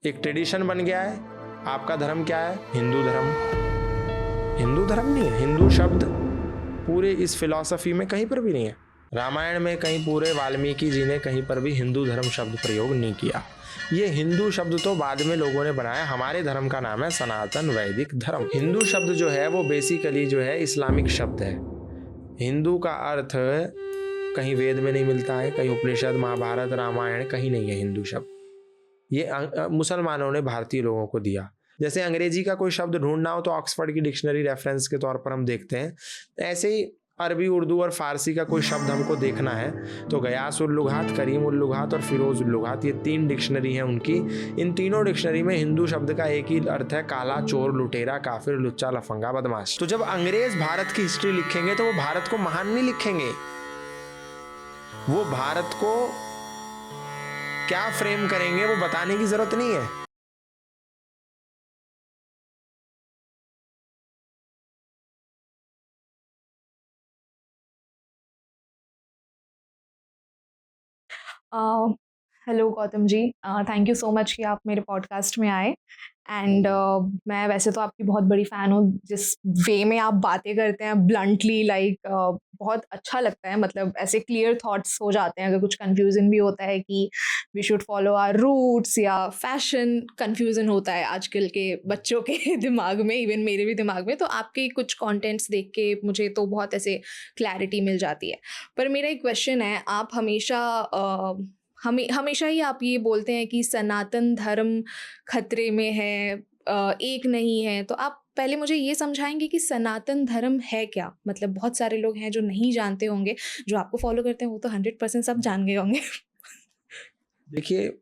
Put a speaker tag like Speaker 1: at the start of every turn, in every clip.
Speaker 1: एक ट्रेडिशन बन गया है। आपका धर्म क्या है? हिंदू धर्म। हिंदू धर्म नहीं है, हिंदू शब्द पूरे इस फिलॉसफी में कहीं पर भी नहीं है। रामायण में कहीं पूरे वाल्मीकि जी ने कहीं पर भी हिंदू धर्म शब्द प्रयोग नहीं किया। ये हिंदू शब्द तो बाद में लोगों ने बनाया। हमारे धर्म का नाम है सनातन वैदिक धर्म। हिंदू शब्द जो है वो बेसिकली जो है इस्लामिक शब्द है। हिंदू का अर्थ कहीं वेद में नहीं मिलता है, कहीं उपनिषद महाभारत रामायण कहीं नहीं है हिंदू शब्द। ये मुसलमानों ने भारतीय लोगों को दिया। जैसे अंग्रेजी का कोई शब्द ढूंढना हो तो ऑक्सफोर्ड की डिक्शनरी रेफरेंस के तौर पर हम देखते हैं, ऐसे ही अरबी उर्दू और फारसी का कोई शब्द हमको देखना है तो गयास उल लुगात, करीम उल लुगात और फिरोज उल लुगात, ये 3 डिक्शनरी हैं उनकी। इन तीनों डिक्शनरी में हिंदू शब्द का एक ही अर्थ है, काला, चोर, लुटेरा, काफिर, लुच्चा, लफंगा, बदमाश। तो जब अंग्रेज भारत की हिस्ट्री लिखेंगे तो वो भारत को महान नहीं लिखेंगे, वो भारत को क्या फ्रेम करेंगे वो बताने की जरूरत नहीं है।
Speaker 2: Hello Gautam ji, thank you so much कि आप मेरे पॉडकास्ट में आए। एंड मैं वैसे तो आपकी बहुत बड़ी फ़ैन हूँ। जिस वे में आप बातें करते हैं ब्लंटली, बहुत अच्छा लगता है। मतलब ऐसे क्लियर थॉट्स हो जाते हैं। अगर कुछ कन्फ्यूज़न भी होता है कि we should follow our roots या फैशन कन्फ्यूज़न होता है आजकल के बच्चों के दिमाग में, इवन मेरे भी दिमाग में, तो आपके कुछ कंटेंट्स देख के मुझे तो बहुत ऐसे क्लैरिटी मिल जाती है। पर मेरा एक क्वेश्चन है, आप हमेशा ही आप ये बोलते हैं कि सनातन धर्म खतरे में है, एक नहीं है। तो आप पहले मुझे ये समझाएँगे कि सनातन धर्म है क्या? मतलब बहुत सारे लोग हैं जो नहीं जानते होंगे, जो आपको फ़ॉलो करते हैं वो तो 100% सब जान गए होंगे।
Speaker 1: देखिए,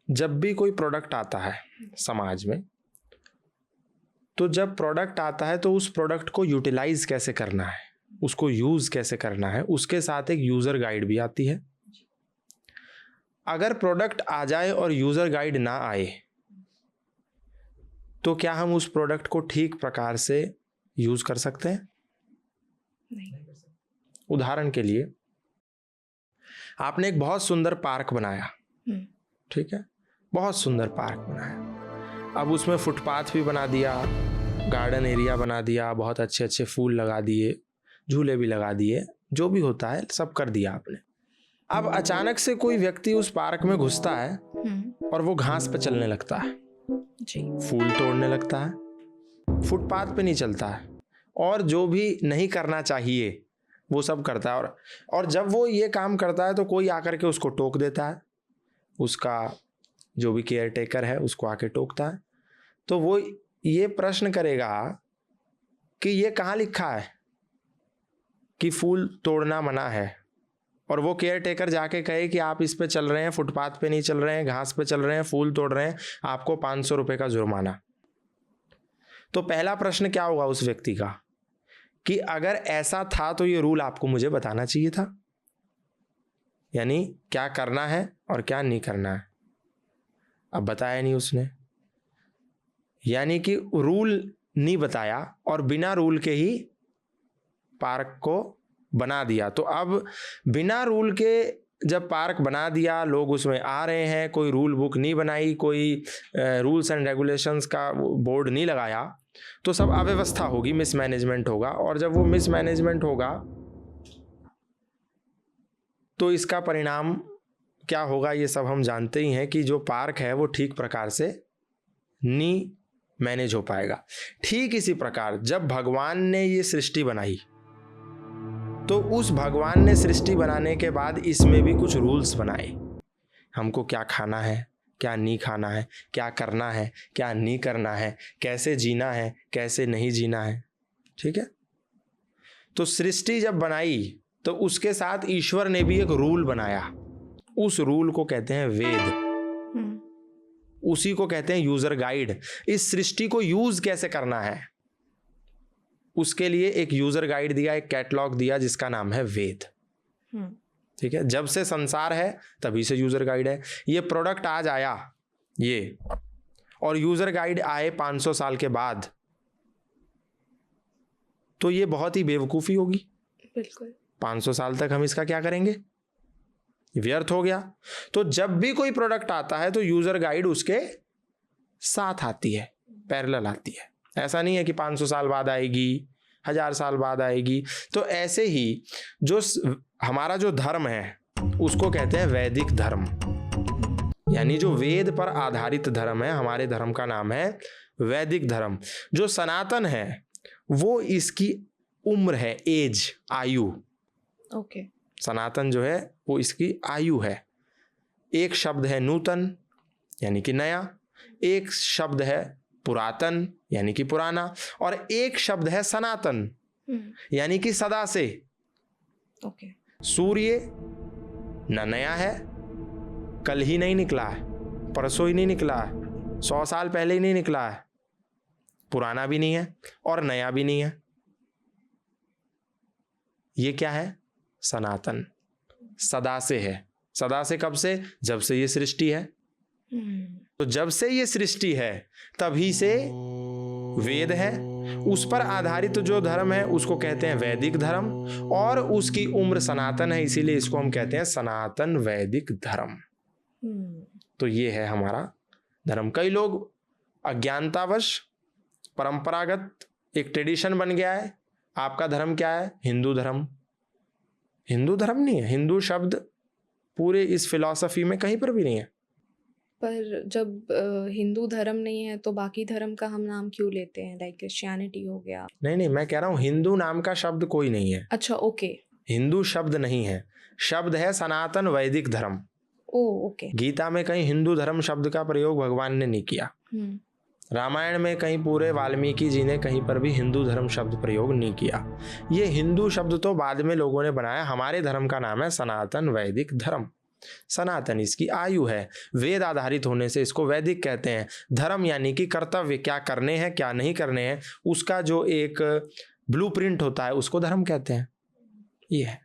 Speaker 1: जब भी कोई प्रोडक्ट आता है समाज में, तो जब प्रोडक्ट आता है तो उस प्रोडक्ट को यूटिलाइज कैसे करना है, उसको यूज कैसे करना है, उसके साथ एक यूजर गाइड भी आती है। अगर प्रोडक्ट आ जाए और यूजर गाइड ना आए तो क्या हम उस प्रोडक्ट को ठीक प्रकार से यूज कर सकते हैं?
Speaker 2: नहीं।
Speaker 1: उदाहरण के लिए, आपने एक बहुत सुंदर पार्क बनाया, ठीक है, बहुत सुंदर पार्क बनाया। अब उसमें फुटपाथ भी बना दिया, गार्डन एरिया बना दिया, बहुत अच्छे अच्छे फूल लगा दिए, झूले भी लगा दिए, जो भी होता है सब कर दिया आपने। अब अचानक से कोई व्यक्ति उस पार्क में घुसता है और वो घास पे चलने लगता है,
Speaker 2: जी।
Speaker 1: फूल तोड़ने लगता है, फुटपाथ पे नहीं चलता है, और जो भी नहीं करना चाहिए वो सब करता है। और जब वो ये काम करता है तो कोई आकर के उसको टोक देता है, उसका जो भी केयर टेकर है उसको आके टोकता है। तो वो ये प्रश्न करेगा कि ये कहाँ लिखा है कि फूल तोड़ना मना है, और वो केयर टेकर जाके कहे कि आप इस पे चल रहे हैं, फुटपाथ पे नहीं चल रहे हैं, घास पे चल रहे हैं, फूल तोड़ रहे हैं, आपको 500 रुपए का जुर्माना। तो पहला प्रश्न क्या होगा उस व्यक्ति का कि अगर ऐसा था तो ये रूल आपको मुझे बताना चाहिए था, यानी क्या करना है और क्या नहीं करना है। अब बताया नहीं उसने, यानी कि रूल नहीं बताया और बिना रूल के ही पार्क को बना दिया। तो अब बिना रूल के जब पार्क बना दिया, लोग उसमें आ रहे हैं, कोई रूल बुक नहीं बनाई, कोई रूल्स एंड रेगुलेशंस का बोर्ड नहीं लगाया, तो सब अव्यवस्था होगी, मिसमैनेजमेंट होगा। और जब वो मिसमैनेजमेंट होगा तो इसका परिणाम क्या होगा ये सब हम जानते ही हैं कि जो पार्क है वो ठीक प्रकार से नहीं मैनेज हो पाएगा। ठीक इसी प्रकार जब भगवान ने ये सृष्टि बनाई तो उस भगवान ने सृष्टि बनाने के बाद इसमें भी कुछ रूल्स बनाए, हमको क्या खाना है, क्या नहीं खाना है, क्या करना है, क्या नहीं करना है, कैसे जीना है, कैसे नहीं जीना है, ठीक है। तो सृष्टि जब बनाई तो उसके साथ ईश्वर ने भी एक रूल बनाया, उस रूल को कहते हैं वेद, उसी को कहते हैं यूजर गाइड। इस सृष्टि को यूज कैसे करना है उसके लिए एक यूजर गाइड दिया, एक कैटलॉग दिया जिसका नाम है वेद, ठीक है। जब से संसार है तभी से यूजर गाइड है। ये प्रोडक्ट आज आया ये, और यूजर गाइड आए 500 साल के बाद, तो ये बहुत ही बेवकूफ़ी होगी।
Speaker 2: बिल्कुल।
Speaker 1: 500 साल तक हम इसका क्या करेंगे? व्यर्थ हो गया। तो जब भी कोई प्रोडक्ट आता है तो यूजर गाइड उसके साथ आती है, पैरेलल आती है। ऐसा नहीं है कि 500 साल बाद आएगी, 1000 साल बाद आएगी। तो ऐसे ही हमारा जो धर्म है उसको कहते हैं वैदिक धर्म, यानी जो वेद पर आधारित धर्म है, हमारे धर्म का नाम है वैदिक धर्म। जो सनातन है वो इसकी उम्र है, एज, आयु।
Speaker 2: ओके।
Speaker 1: सनातन जो है वो इसकी आयु है। एक शब्द है नूतन यानी कि नया, एक शब्द है पुरातन यानी कि पुराना, और एक शब्द है सनातन यानी कि सदा से।
Speaker 2: ओके।
Speaker 1: सूर्य न नया है, कल ही नहीं निकला है, परसों ही नहीं निकला है, 100 साल पहले ही नहीं निकला है, पुराना भी नहीं है और नया भी नहीं है। ये क्या है? सनातन, सदा से है। सदा से कब से? जब से ये सृष्टि है। तो जब से ये सृष्टि है तभी से वेद है। उस पर आधारित जो धर्म है उसको कहते हैं वैदिक धर्म, और उसकी उम्र सनातन है, इसीलिए इसको हम कहते हैं सनातन वैदिक धर्म। तो ये है हमारा धर्म। कई लोग अज्ञानतावश परंपरागत एक ट्रेडिशन बन गया है, आपका धर्म क्या है? हिंदू धर्म। हिंदू धर्म नहीं है, हिंदू शब्द पूरे इस फिलॉसफी में कहीं पर भी नहीं है।
Speaker 2: पर जब हिंदू धर्म नहीं है तो बाकी धर्म का हम नाम क्यों लेते हैं? लाइक क्रिश्चियनिटी हो गया।
Speaker 1: नहीं, मैं कह रहा हूं हिंदू नाम का शब्द कोई नहीं है।
Speaker 2: अच्छा, ओके।
Speaker 1: हिंदू शब्द नहीं है, शब्द है सनातन वैदिक धर्म।
Speaker 2: ओके।
Speaker 1: गीता में कहीं हिंदू धर्म शब्द का प्रयोग भगवान ने नहीं किया। रामायण में कहीं पूरे वाल्मीकि जी ने कहीं पर भी हिंदू धर्म शब्द प्रयोग नहीं किया। ये हिंदू शब्द तो बाद में लोगों ने बनाया। हमारे धर्म का नाम है सनातन वैदिक धर्म। सनातन इसकी आयु है, वेद आधारित होने से इसको वैदिक कहते हैं। धर्म यानी कि कर्तव्य, क्या करने हैं क्या नहीं करने हैं, उसका जो एक ब्लूप्रिंट होता है उसको धर्म कहते हैं। ये है।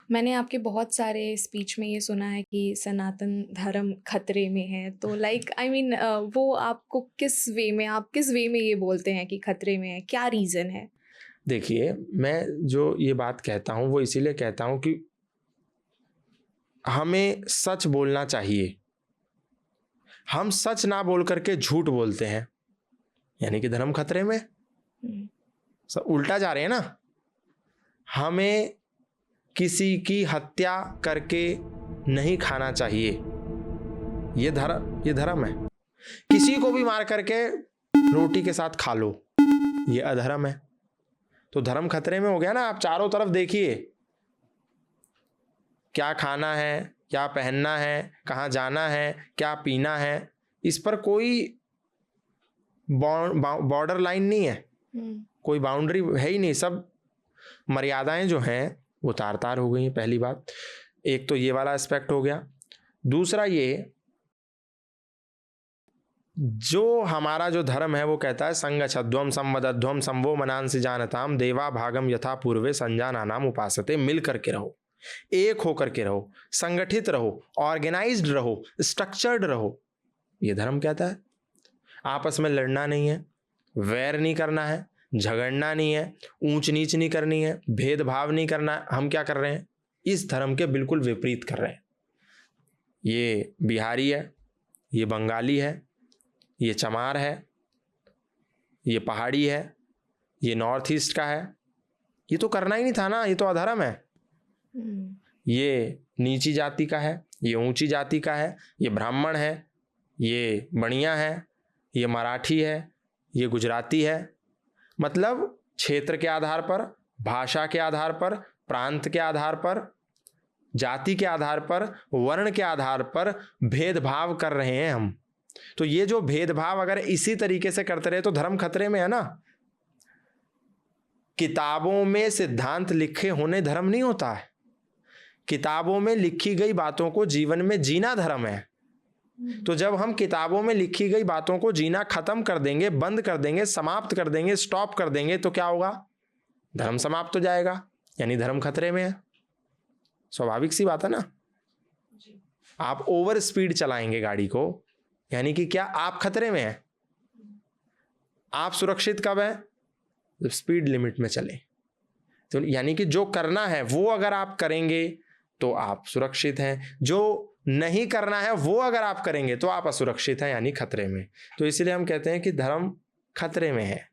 Speaker 2: मैंने आपके बहुत सारे स्पीच में ये सुना है कि सनातन धर्म खतरे में है। तो लाइक आई मीन वो आपको किस वे में, आप किस वे में ये बोलते हैं कि खतरे में है? क्या रीज़न है?
Speaker 1: देखिए, मैं जो ये बात कहता हूँ वो इसीलिए कहता हूँ कि हमें सच बोलना चाहिए। हम सच ना बोल करके झूठ बोलते हैं, यानी कि धर्म खतरे में। सब उल्टा जा रहे हैं ना। हमें किसी की हत्या करके नहीं खाना चाहिए, ये धर्म है। किसी को भी मार करके रोटी के साथ खा लो, ये अधर्म है। तो धर्म खतरे में हो गया ना। आप चारों तरफ देखिए, क्या खाना है, क्या पहनना है, कहाँ जाना है, क्या पीना है, इस पर कोई बॉर्डर लाइन नहीं है, कोई बाउंड्री है ही नहीं। सब मर्यादाएं जो हैं वो तार तार हो गई हैं। पहली बात, एक तो ये वाला एस्पेक्ट हो गया। दूसरा ये, जो हमारा जो धर्म है वो कहता है संगच्छध्वम संवदध्वम संवो मनांसि जानताम देवा भागम यथा पूर्वे संजानानाम उपासते। मिल करके रहो, एक होकर के रहो, संगठित रहो, ऑर्गेनाइज्ड रहो, स्ट्रक्चर्ड रहो, ये धर्म कहता है। आपस में लड़ना नहीं है, वैर नहीं करना है, झगड़ना नहीं है, ऊंच नीच नहीं करनी है, भेदभाव नहीं करना है। हम क्या कर रहे हैं? इस धर्म के बिल्कुल विपरीत कर रहे हैं। ये बिहारी है, ये बंगाली है, ये चमार है, ये पहाड़ी है, ये नॉर्थ ईस्ट का है। ये तो करना ही नहीं था ना, ये तो अधर्म है। ये नीची जाति का है, ये ऊंची जाति का है, ये ब्राह्मण है, ये बढ़िया है, ये मराठी है, ये गुजराती है। मतलब क्षेत्र के आधार पर, भाषा के आधार पर, प्रांत के आधार पर, जाति के आधार पर, वर्ण के आधार पर भेदभाव कर रहे हैं हम। तो ये जो भेदभाव अगर इसी तरीके से करते रहे तो धर्म खतरे में है ना। किताबों में सिद्धांत लिखे होने धर्म नहीं होता है। किताबों में लिखी गई बातों को जीवन में जीना धर्म है। तो जब हम किताबों में लिखी गई बातों को जीना खत्म कर देंगे, बंद कर देंगे, समाप्त कर देंगे, स्टॉप कर देंगे, तो क्या होगा? धर्म समाप्त हो जाएगा, यानी धर्म खतरे में है। स्वाभाविक सी बात है ना। आप ओवर स्पीड चलाएंगे गाड़ी को, यानी कि क्या? आप खतरे में हैं। आप सुरक्षित कब है? जब स्पीड लिमिट में चले। तो यानी कि जो करना है वो अगर आप करेंगे तो आप सुरक्षित हैं, जो नहीं करना है वो अगर आप करेंगे तो आप असुरक्षित हैं, यानी खतरे में। तो इसलिए हम कहते हैं कि धर्म खतरे में है।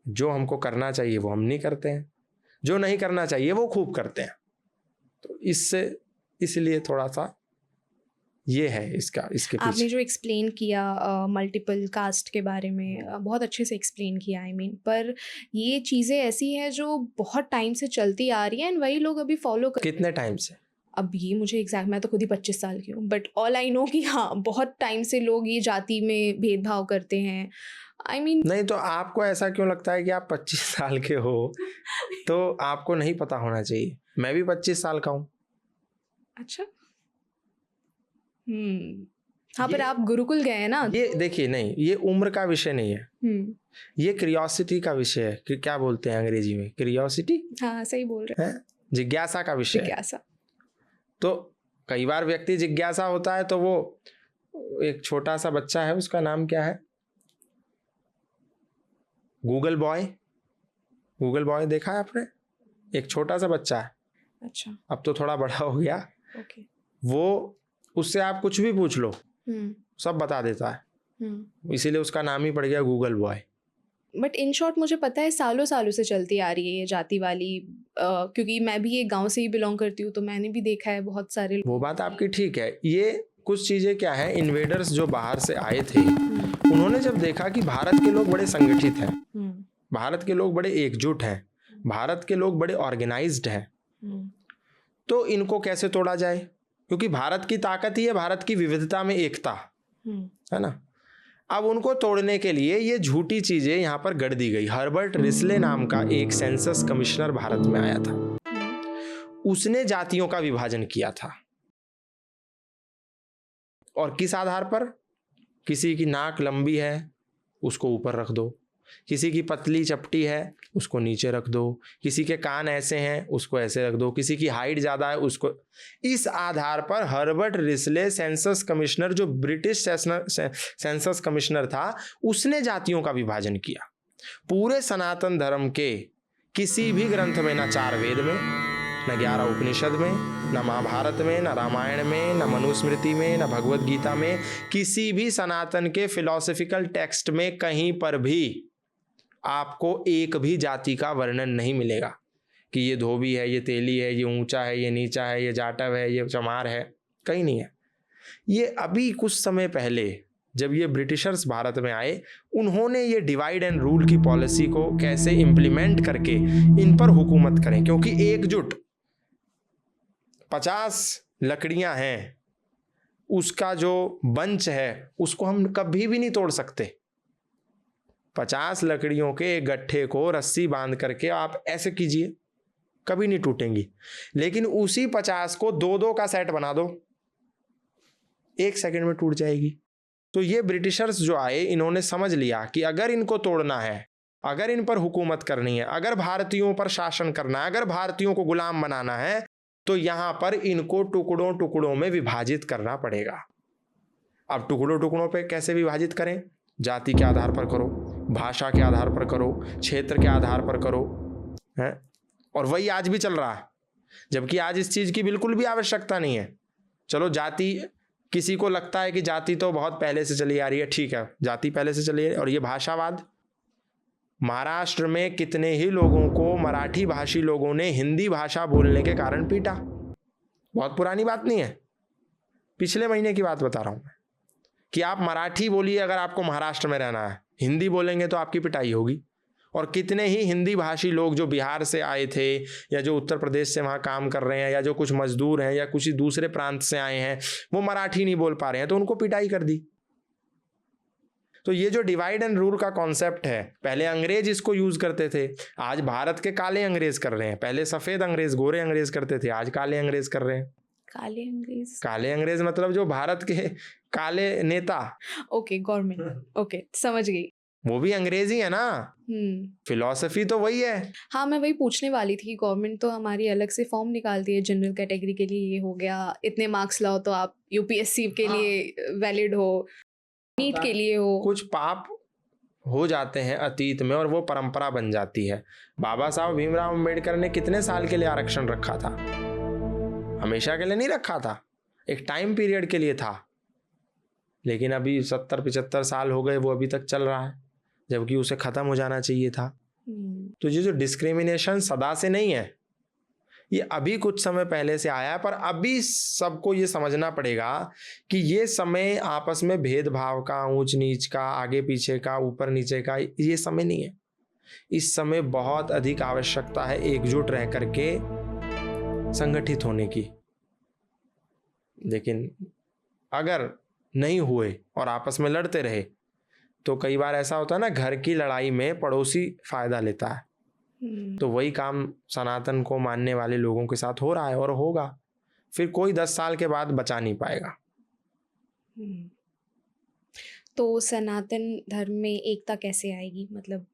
Speaker 1: जो हमको करना चाहिए वो हम नहीं करते हैं, जो नहीं करना चाहिए वो खूब करते हैं। तो इसलिए थोड़ा सा ये है इसके
Speaker 2: आपने
Speaker 1: पीछे।
Speaker 2: जो एक्सप्लेन किया मल्टीपल कास्ट के बारे में, बहुत अच्छे से एक्सप्लेन किया पर ये चीज़ें ऐसी हैं जो बहुत टाइम से चलती आ रही हैं एंड वही लोग अभी फॉलो कर।
Speaker 1: कितने टाइम से?
Speaker 2: अब ये मुझे एग्जैक्ट, मैं तो खुद ही 25 साल की हूँ, बट ऑल आई नो कि हाँ बहुत टाइम से लोग ये जाति में भेदभाव करते हैं।
Speaker 1: नहीं, तो आपको ऐसा क्यों लगता है कि आप 25 साल के हो तो आपको नहीं पता होना चाहिए? मैं भी 25 साल का हूँ।
Speaker 2: अच्छा। हाँ, पर आप गुरुकुल गए हैं ना?
Speaker 1: ये देखिए, नहीं, ये उम्र का विषय नहीं है, ये क्यूरियोसिटी का विषय है। कि क्या बोलते हैं अंग्रेजी में, क्यूरियोसिटी?
Speaker 2: हाँ, सही बोल रहे
Speaker 1: हैं, जिज्ञासा का विषय है।
Speaker 2: जिज्ञासा।
Speaker 1: तो कई बार व्यक्ति जिज्ञासा होता है तो वो एक छोटा सा बच्चा है, उसका नाम क्या है, गूगल बॉय देखा है आपने? एक छोटा सा बच्चा है,
Speaker 2: अच्छा,
Speaker 1: अब तो थोड़ा बड़ा हो गया।
Speaker 2: ओके।
Speaker 1: वो, उससे आप कुछ भी पूछ लो सब बता देता है, इसीलिए उसका नाम ही पड़ गया Google boy.
Speaker 2: But in short मुझे पता है सालों सालों से चलती आ रही है ये जाति वाली, क्योंकि मैं भी एक गांव से ही बिलोंग करती हूँ, तो मैंने भी देखा है बहुत सारे।
Speaker 1: वो बात आपकी ठीक है। ये कुछ चीज़ें क्या है, इन्वेडर्स जो बाहर से आए थे उन्होंने जब देखा कि भारत के लोग बड़े संगठित हैं, भारत के लोग बड़े एकजुट हैं, भारत के लोग बड़े ऑर्गेनाइज्ड हैं, तो इनको कैसे तोड़ा जाए, क्योंकि भारत की ताकत ही है भारत की विविधता में एकता, है ना। अब उनको तोड़ने के लिए ये झूठी चीजें यहाँ पर गढ़ दी गई। हर्बर्ट रिस्ले नाम का एक सेंसस कमिश्नर भारत में आया था, उसने जातियों का विभाजन किया था। और किस आधार पर? किसी की नाक लंबी है उसको ऊपर रख दो, किसी की पतली चपटी है उसको नीचे रख दो, किसी के कान ऐसे हैं उसको ऐसे रख दो, किसी की हाइट ज़्यादा है उसको। इस आधार पर हर्बर्ट रिस्ले सेंसस कमिश्नर, जो ब्रिटिश सेंसस कमिश्नर था, उसने जातियों का विभाजन किया। पूरे सनातन धर्म के किसी भी ग्रंथ में, ना 4 वेद में, न 11 उपनिषद में, न महाभारत में, न रामायण में, न मनुस्मृति में, न भगवत गीता में, किसी भी सनातन के फिलॉसफिकल टेक्स्ट में कहीं पर भी आपको एक भी जाति का वर्णन नहीं मिलेगा कि ये धोबी है, ये तेली है, ये ऊंचा है, ये नीचा है, ये जाटव है, ये चमार है, कहीं नहीं है। ये अभी कुछ समय पहले जब ये ब्रिटिशर्स भारत में आए, उन्होंने ये डिवाइड एंड रूल की पॉलिसी को कैसे इम्प्लीमेंट करके इन पर हुकूमत करें, क्योंकि एकजुट 50 लकड़ियां हैं, उसका जो बंच है उसको हम कभी भी नहीं तोड़ सकते। 50 लकड़ियों के एक गट्ठे को रस्सी बांध करके आप ऐसे कीजिए, कभी नहीं टूटेंगी। लेकिन उसी 50 को 2-2 का सेट बना दो, 1 सेकंड में टूट जाएगी। तो ये ब्रिटिशर्स जो आए, इन्होंने समझ लिया कि अगर इनको तोड़ना है, अगर इन पर हुकूमत करनी है, अगर भारतीयों पर शासन करना है, अगर भारतीयों को गुलाम बनाना है, तो यहां पर इनको टुकड़ों टुकड़ों में विभाजित करना पड़ेगा। अब टुकड़ों टुकड़ों पे कैसे विभाजित करें? जाति के आधार पर करो, भाषा के आधार पर करो, क्षेत्र के आधार पर करो, है। और वही आज भी चल रहा है, जबकि आज इस चीज की बिल्कुल भी आवश्यकता नहीं है। चलो जाति, किसी को लगता है कि जाति तो बहुत पहले से चली आ रही है, ठीक है, जाति पहले से चली है। और ये भाषावाद, महाराष्ट्र में कितने ही लोगों को मराठी भाषी लोगों ने हिंदी भाषा बोलने के कारण पीटा। बहुत पुरानी बात नहीं है, पिछले महीने की बात बता रहा हूं मैं, कि आप मराठी बोलिए अगर आपको महाराष्ट्र में रहना है, हिंदी बोलेंगे तो आपकी पिटाई होगी। और कितने ही हिंदी भाषी लोग जो बिहार से आए थे, या जो उत्तर प्रदेश से वहाँ काम कर रहे हैं, या जो कुछ मजदूर हैं, या कुछ दूसरे प्रांत से आए हैं, वो मराठी नहीं बोल पा रहे हैं, तो उनको पिटाई कर दी। तो ये जो डिवाइड एंड रूल का कॉन्सेप्ट है, पहले अंग्रेज इसको यूज करते थे, आज भारत के काले अंग्रेज कर रहे हैं। पहले सफेद अंग्रेज, गोरे अंग्रेज करते थे, आज काले अंग्रेज कर रहे हैं।
Speaker 2: काले अंग्रेज? काले
Speaker 1: अंग्रेज मतलब जो भारत के काले नेता।
Speaker 2: ओके, गवर्नमेंट, ओके, समझ गई।
Speaker 1: वो भी अंग्रेज ही है ना, फिलॉसफी तो वही है।
Speaker 2: हाँ, मैं वही पूछने वाली थी। गवर्नमेंट तो हमारी अलग से फॉर्म निकालती है, जनरल कैटेगरी के लिए ये हो गया, इतने मार्क्स लाओ तो आप यूपीएससी के लिए वैलिड हो, नीट के लिए हो।
Speaker 1: कुछ पाप हो जाते हैं अतीत में और वो परंपरा बन जाती है। बाबा साहब भीमराव अंबेडकर ने कितने साल के लिए आरक्षण रखा था? हमेशा के लिए नहीं रखा था, एक टाइम पीरियड के लिए था, लेकिन अभी 70-75 साल हो गए वो अभी तक चल रहा है, जबकि उसे खत्म हो जाना चाहिए था। तो ये जो डिस्क्रिमिनेशन सदा से नहीं है, ये अभी कुछ समय पहले से आया है, पर अभी सबको ये समझना पड़ेगा कि ये समय आपस में भेदभाव का, ऊंच नीच का, आगे पीछे का, ऊपर नीचे का, ये समय नहीं है। इस समय बहुत अधिक आवश्यकता है एकजुट रह करके संगठित होने की। लेकिन अगर नहीं हुए और आपस में लड़ते रहे तो कई बार ऐसा होता है ना, घर की लड़ाई में पड़ोसी फायदा लेता है। तो वही काम सनातन को मानने वाले लोगों के साथ हो रहा है और होगा। फिर कोई 10 साल के बाद बचा नहीं पाएगा।
Speaker 3: तो सनातन धर्म में एकता कैसे आएगी, मतलब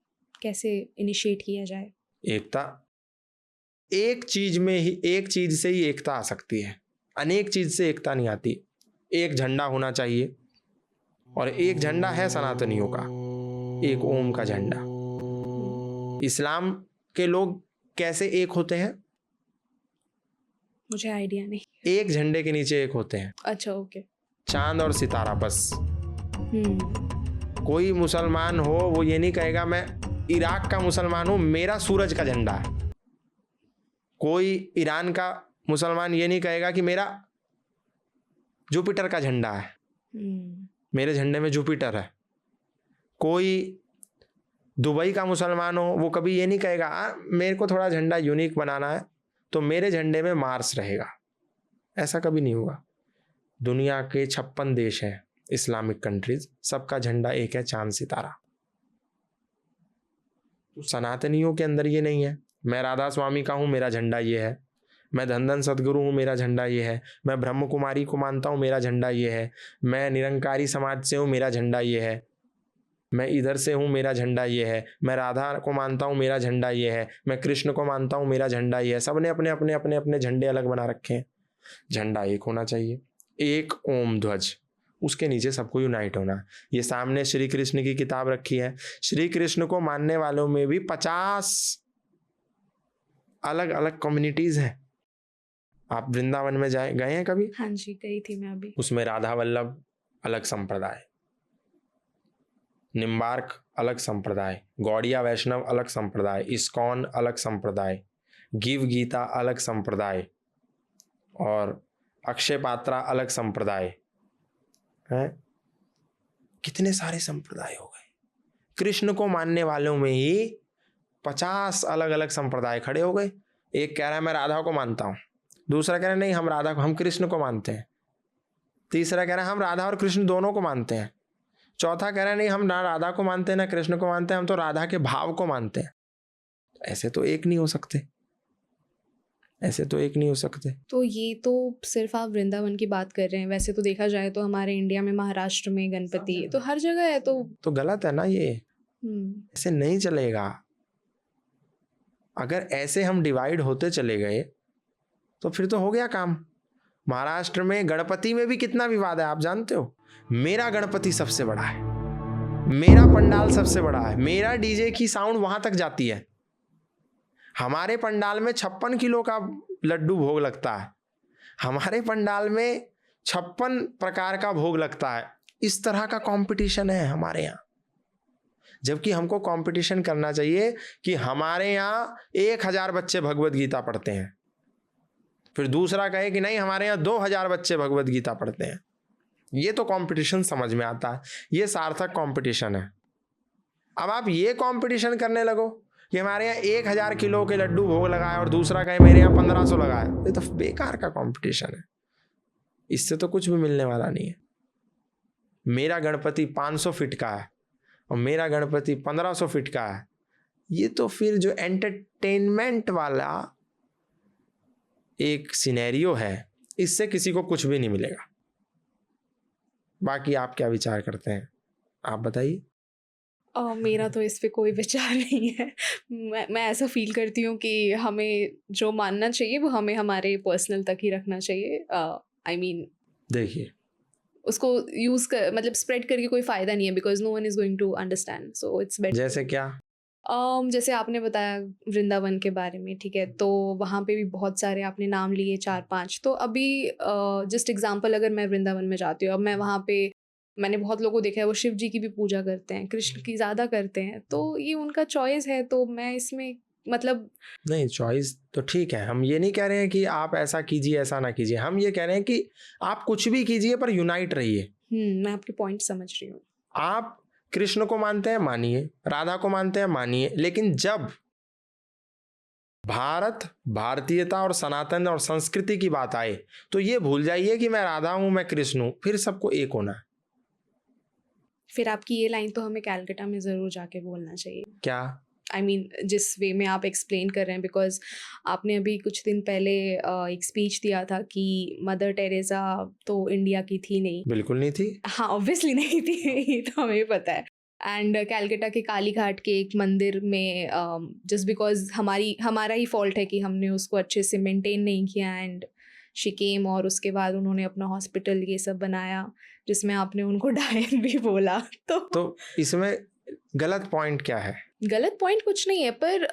Speaker 3: कैसे इनिशिएट किया जाए?
Speaker 1: एकता एक चीज में ही, एक चीज से ही एकता आ सकती है, अनेक चीज से एकता नहीं आती। एक झंडा होना चाहिए, और एक झंडा है सनातनियों का, एक ओम का झंडा। इस्लाम के लोग कैसे एक होते हैं?
Speaker 3: मुझे आइडिया नहीं।
Speaker 1: एक झंडे के नीचे एक होते हैं,
Speaker 3: अच्छा, ओके।
Speaker 1: चांद और सितारा बस।
Speaker 3: हम्म
Speaker 1: कोई मुसलमान हो वो ये नहीं कहेगा मैं इराक का मुसलमान हूं, मेरा सूरज का झंडा है। कोई ईरान का मुसलमान ये नहीं कहेगा कि मेरा जुपिटर का झंडा है, मेरे झंडे में जुपिटर है। कोई दुबई का मुसलमान हो वो कभी ये नहीं कहेगा मेरे को थोड़ा झंडा यूनिक बनाना है तो मेरे झंडे में मार्स रहेगा। ऐसा कभी नहीं होगा। दुनिया के 56 देश हैं इस्लामिक कंट्रीज, सबका झंडा एक है, चांद सितारा। सनातनियों के अंदर ये नहीं है, मैं राधा स्वामी का हूँ मेरा झंडा ये है, मैं धन सदगुरु हूँ मेरा झंडा ये है, मैं ब्रह्म कुमारी को मानता हूँ मेरा झंडा ये है, मैं निरंकारी समाज से हूँ मेरा झंडा ये है, मैं इधर से हूँ मेरा झंडा ये है, मैं राधा को मानता हूँ मेरा झंडा ये है, मैं कृष्ण को मानता हूँ मेरा झंडा ये है। सबने अपने अपने अपने अपने झंडे अलग बना रखे हैं। झंडा एक होना चाहिए, एक ओम ध्वज, उसके नीचे सबको यूनाइट होना। ये सामने श्री कृष्ण की किताब रखी है, श्री कृष्ण को मानने वालों में भी 50 अलग अलग कम्युनिटीज हैं। आप वृंदावन में गए हैं कभी?
Speaker 3: हाँ जी, गई थी मैं अभी।
Speaker 1: उसमें राधा वल्लभ अलग संप्रदाय, निम्बार्क अलग संप्रदाय, गौड़िया वैष्णव अलग संप्रदाय, इस्कॉन अलग संप्रदाय, गिव गीता अलग संप्रदाय, और अक्षय पात्रा अलग संप्रदाय है। कितने सारे संप्रदाय हो गए। कृष्ण को मानने वालों में ही 50 अलग अलग संप्रदाय खड़े हो गए। एक कह रहा है मैं राधा को मानता हूं, दूसरा कह रहा है नहीं हम कृष्ण को मानते हैं, तीसरा कह रहा है हम राधा और कृष्ण दोनों को मानते हैं, चौथा कह रहा है नहीं हम ना राधा को मानते हैं ना कृष्ण को मानते हैं, हम तो राधा के भाव को मानते हैं। ऐसे तो एक नहीं हो सकते, ऐसे तो एक नहीं हो सकते।
Speaker 3: तो ये तो सिर्फ आप वृंदावन की बात कर रहे हैं, वैसे तो देखा जाए तो हमारे इंडिया में महाराष्ट्र में गणपति तो हर जगह है। तो
Speaker 1: गलत है ना ये, ऐसे नहीं चलेगा। अगर ऐसे हम डिवाइड होते चले गए तो फिर तो हो गया काम। महाराष्ट्र में गणपति में भी कितना विवाद है आप जानते हो। मेरा गणपति सबसे बड़ा है, मेरा पंडाल सबसे बड़ा है, मेरा डीजे की साउंड वहां तक जाती है, हमारे पंडाल में 56 किलो का लड्डू भोग लगता है, हमारे पंडाल में 56 प्रकार का भोग लगता है। इस तरह का कंपटीशन है हमारे यहाँ। जबकि हमको कंपटीशन करना चाहिए कि हमारे यहाँ 1000 बच्चे भगवत गीता पढ़ते हैं, फिर दूसरा कहे कि नहीं हमारे यहाँ 2000 बच्चे भगवत गीता पढ़ते हैं। ये तो कंपटीशन समझ में आता है, ये सार्थक कंपटीशन है। अब आप ये कंपटीशन करने लगो कि हमारे यहाँ 1000 किलो के लड्डू भोग लगाए और दूसरा कहे मेरे यहाँ 1500 लगाए, ये तो बेकार का कंपटीशन है, इससे तो कुछ भी मिलने वाला नहीं है। मेरा गणपति 500 फीट का है और मेरा गणपति 1500 फीट का है, ये तो फिर जो एंटरटेनमेंट वाला एक सिनेरियो है, इससे किसी को कुछ भी नहीं मिलेगा। बाकी आप क्या विचार करते हैं, आप बताइए।
Speaker 3: मेरा तो इस पे कोई विचार नहीं है। मैं ऐसा फील करती हूँ कि हमें जो मानना चाहिए वो हमें हमारे पर्सनल तक ही रखना चाहिए। आई मीन
Speaker 1: देखिए
Speaker 3: उसको यूज़ कर मतलब स्प्रेड करके कोई फ़ायदा नहीं है, because no one is going to understand, so it's better.
Speaker 1: जैसे क्या
Speaker 3: जैसे आपने बताया वृंदावन के बारे में, ठीक है, तो वहाँ पे भी बहुत सारे आपने नाम लिए 4-5, तो अभी जस्ट एग्जांपल अगर मैं वृंदावन में जाती हूँ, अब मैं वहाँ पे मैंने बहुत लोगों को देखा है वो शिव जी की भी पूजा करते हैं, कृष्ण की ज़्यादा करते हैं, तो ये उनका चॉइस है, तो मैं इसमें मतलब
Speaker 1: नहीं, चॉइस तो ठीक है, हम ये नहीं कह रहे हैं कि आप ऐसा कीजिए ऐसा ना कीजिए, हम ये कह रहे हैं कि आप कुछ भी कीजिए पर यूनाइट रहिए।
Speaker 3: मैं आपके पॉइंट समझ रही हूँ।
Speaker 1: आप कृष्ण को मानते हैं मानिए, राधा को मानते हैं मानिए, लेकिन जब भारत, भारतीयता और सनातन और संस्कृति की बात आए तो ये भूल जाइए कि मैं राधा हूं, मैं कृष्ण हूं, फिर सबको एक होना है।
Speaker 3: फिर आपकी ये लाइन तो हमें कैलकाटा में ज़रूर जाके बोलना चाहिए।
Speaker 1: क्या?
Speaker 3: आई मीन जिस वे में आप एक्सप्लेन कर रहे हैं, बिकॉज आपने अभी कुछ दिन पहले एक स्पीच दिया था कि मदर टेरेसा तो इंडिया की थी नहीं।
Speaker 1: बिल्कुल नहीं थी।
Speaker 3: हाँ, ऑब्वियसली नहीं थी, ये तो हमें पता है। एंड कैलकाटा के काली घाट के एक मंदिर में जस्ट बिकॉज हमारा ही फॉल्ट है कि हमने उसको अच्छे से मेंटेन नहीं किया, एंड शी केम, और उसके बाद उन्होंने अपना हॉस्पिटल ये सब बनाया जिसमें आपने उनको डायन भी बोला। तो
Speaker 1: इसमें गलत पॉइंट क्या है?
Speaker 3: गलत पॉइंट कुछ नहीं है, पर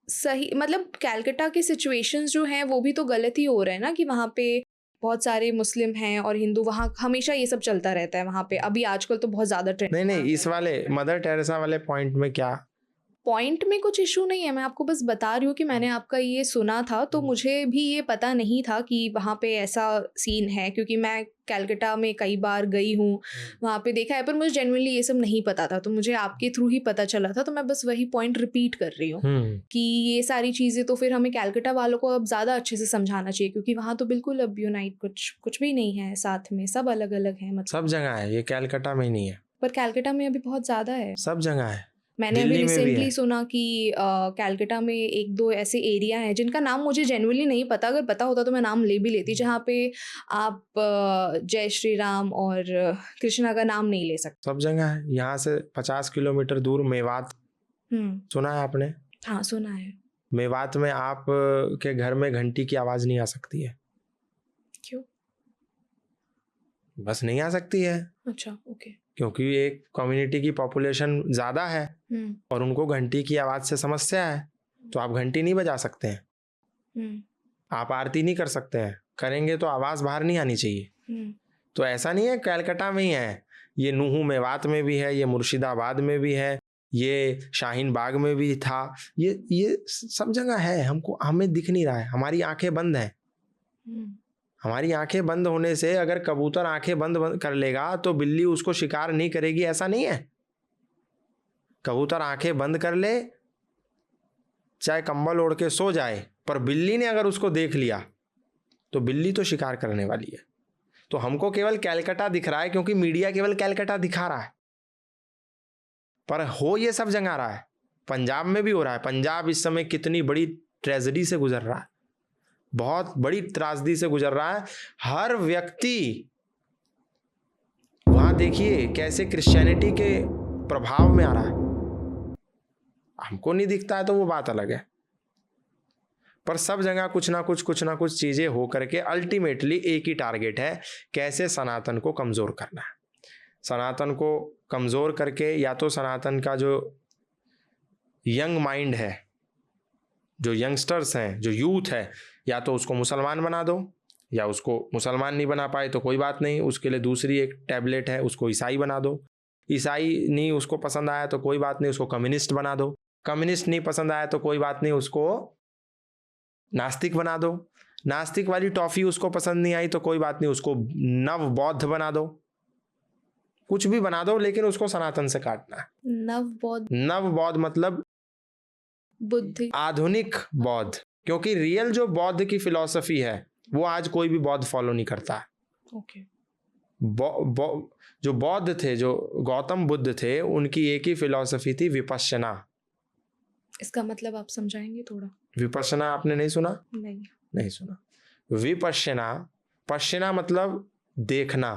Speaker 3: सही मतलब कैलकाटा के सिचुएशंस जो हैं वो भी तो गलत ही हो रहे हैं ना, कि वहाँ पे बहुत सारे मुस्लिम हैं और हिंदू, वहाँ हमेशा ये सब चलता रहता है वहाँ पे। अभी आजकल तो बहुत ज़्यादा ट्रेंड।
Speaker 1: नहीं, इस वाले मदर टेरेसा वाले पॉइंट में क्या?
Speaker 3: पॉइंट में कुछ इशू नहीं है, मैं आपको बस बता रही हूँ कि मैंने आपका ये सुना था, तो मुझे भी ये पता नहीं था कि वहाँ पे ऐसा सीन है, क्योंकि मैं कैलकाटा में कई बार गई हूँ, वहाँ पे देखा है, पर मुझे जेन्युइनली ये सब नहीं पता था, तो मुझे आपके थ्रू ही पता चला था, तो मैं बस वही पॉइंट रिपीट कर रही हूँ कि ये सारी चीज़ें तो फिर हमें कैलकाटा वालों को अब ज़्यादा अच्छे से समझाना चाहिए, क्योंकि वहाँ तो बिल्कुल अब यूनाइट कुछ भी नहीं है साथ में, सब अलग अलग है। मतलब
Speaker 1: सब जगह है, ये कैलकाटा में ही नहीं है,
Speaker 3: पर कैलकाटा में अभी बहुत ज़्यादा है,
Speaker 1: सब जगह है।
Speaker 3: मैंने अभी
Speaker 1: दिल्ली में भी
Speaker 3: रिसेंटली
Speaker 1: है।
Speaker 3: सुना कि कैलकाटा में एक दो ऐसे एरिया हैं जिनका नाम मुझे जेन्युइनली नहीं पता, अगर पता होता तो मैं नाम ले भी लेती, जहाँ पे आप जय श्री राम और कृष्णा का नाम नहीं ले सकते।
Speaker 1: सब जगह है। यहाँ से 50 किलोमीटर दूर मेवात, सुना है आपने?
Speaker 3: हाँ, सुना है।
Speaker 1: मेवात में आप के घर में घंटी की आवाज नहीं आ सकती है।
Speaker 3: क्यों?
Speaker 1: बस नहीं आ सकती है,
Speaker 3: अच्छा, ओके।
Speaker 1: क्योंकि एक कम्युनिटी की पॉपुलेशन ज़्यादा है और उनको घंटी की आवाज़ से समस्या है, तो आप घंटी नहीं बजा सकते हैं, आप आरती नहीं कर सकते हैं, करेंगे तो आवाज़ बाहर नहीं आनी चाहिए। तो ऐसा नहीं है कैलकाटा में ही है, ये नूहू मेवात में भी है, ये मुर्शिदाबाद में भी है, ये शाहीन बाग में भी था, ये सब जगह है। हमें दिख नहीं रहा है, हमारी आंखें बंद हैं। हमारी आंखें बंद होने से अगर कबूतर आंखें बंद कर लेगा तो बिल्ली उसको शिकार नहीं करेगी, ऐसा नहीं है। कबूतर आंखें बंद कर ले, चाहे कंबल ओढ़ के सो जाए, पर बिल्ली ने अगर उसको देख लिया तो बिल्ली तो शिकार करने वाली है। तो हमको केवल कैलकाटा दिख रहा है क्योंकि मीडिया केवल कैलकाटा दिखा रहा है, पर हो ये सब जगह रहा है। पंजाब में भी हो रहा है। पंजाब इस समय कितनी बड़ी ट्रेजेडी से गुजर रहा है, बहुत बड़ी त्रासदी से गुजर रहा है। हर व्यक्ति वहां देखिए कैसे क्रिश्चियनिटी के प्रभाव में आ रहा है। हमको नहीं दिखता है तो वो बात अलग है, पर सब जगह कुछ ना कुछ चीजें हो करके अल्टीमेटली एक ही टारगेट है, कैसे सनातन को कमजोर करना है। सनातन को कमजोर करके या तो सनातन का जो यंग माइंड है, जो यंगस्टर्स हैं, जो यूथ है, या तो उसको मुसलमान बना दो, या उसको मुसलमान नहीं बना पाए तो कोई बात नहीं, उसके लिए दूसरी एक टैबलेट है, उसको ईसाई बना दो। ईसाई नहीं उसको पसंद आया तो कोई बात नहीं, उसको कम्युनिस्ट बना दो। कम्युनिस्ट नहीं पसंद आया तो कोई बात नहीं, उसको नास्तिक बना दो। नास्तिक वाली टॉफी उसको पसंद नहीं आई तो कोई बात नहीं, उसको नव बौद्ध बना दो। कुछ भी बना दो, लेकिन उसको सनातन से काटना है। नव बौद्ध मतलब
Speaker 3: बुद्धि,
Speaker 1: आधुनिक बौद्ध, क्योंकि रियल जो बौद्ध की फिलॉसफी है वो आज कोई भी बौद्ध फॉलो नहीं करता है।
Speaker 3: ओके।
Speaker 1: जो बौद्ध थे, जो गौतम बुद्ध थे, उनकी एक ही फिलॉसफी थी, विपश्यना।
Speaker 3: इसका मतलब आप समझाएंगे थोड़ा?
Speaker 1: विपश्यना आपने नहीं सुना?
Speaker 3: नहीं
Speaker 1: सुना। विपश्यना, पश्यना मतलब देखना,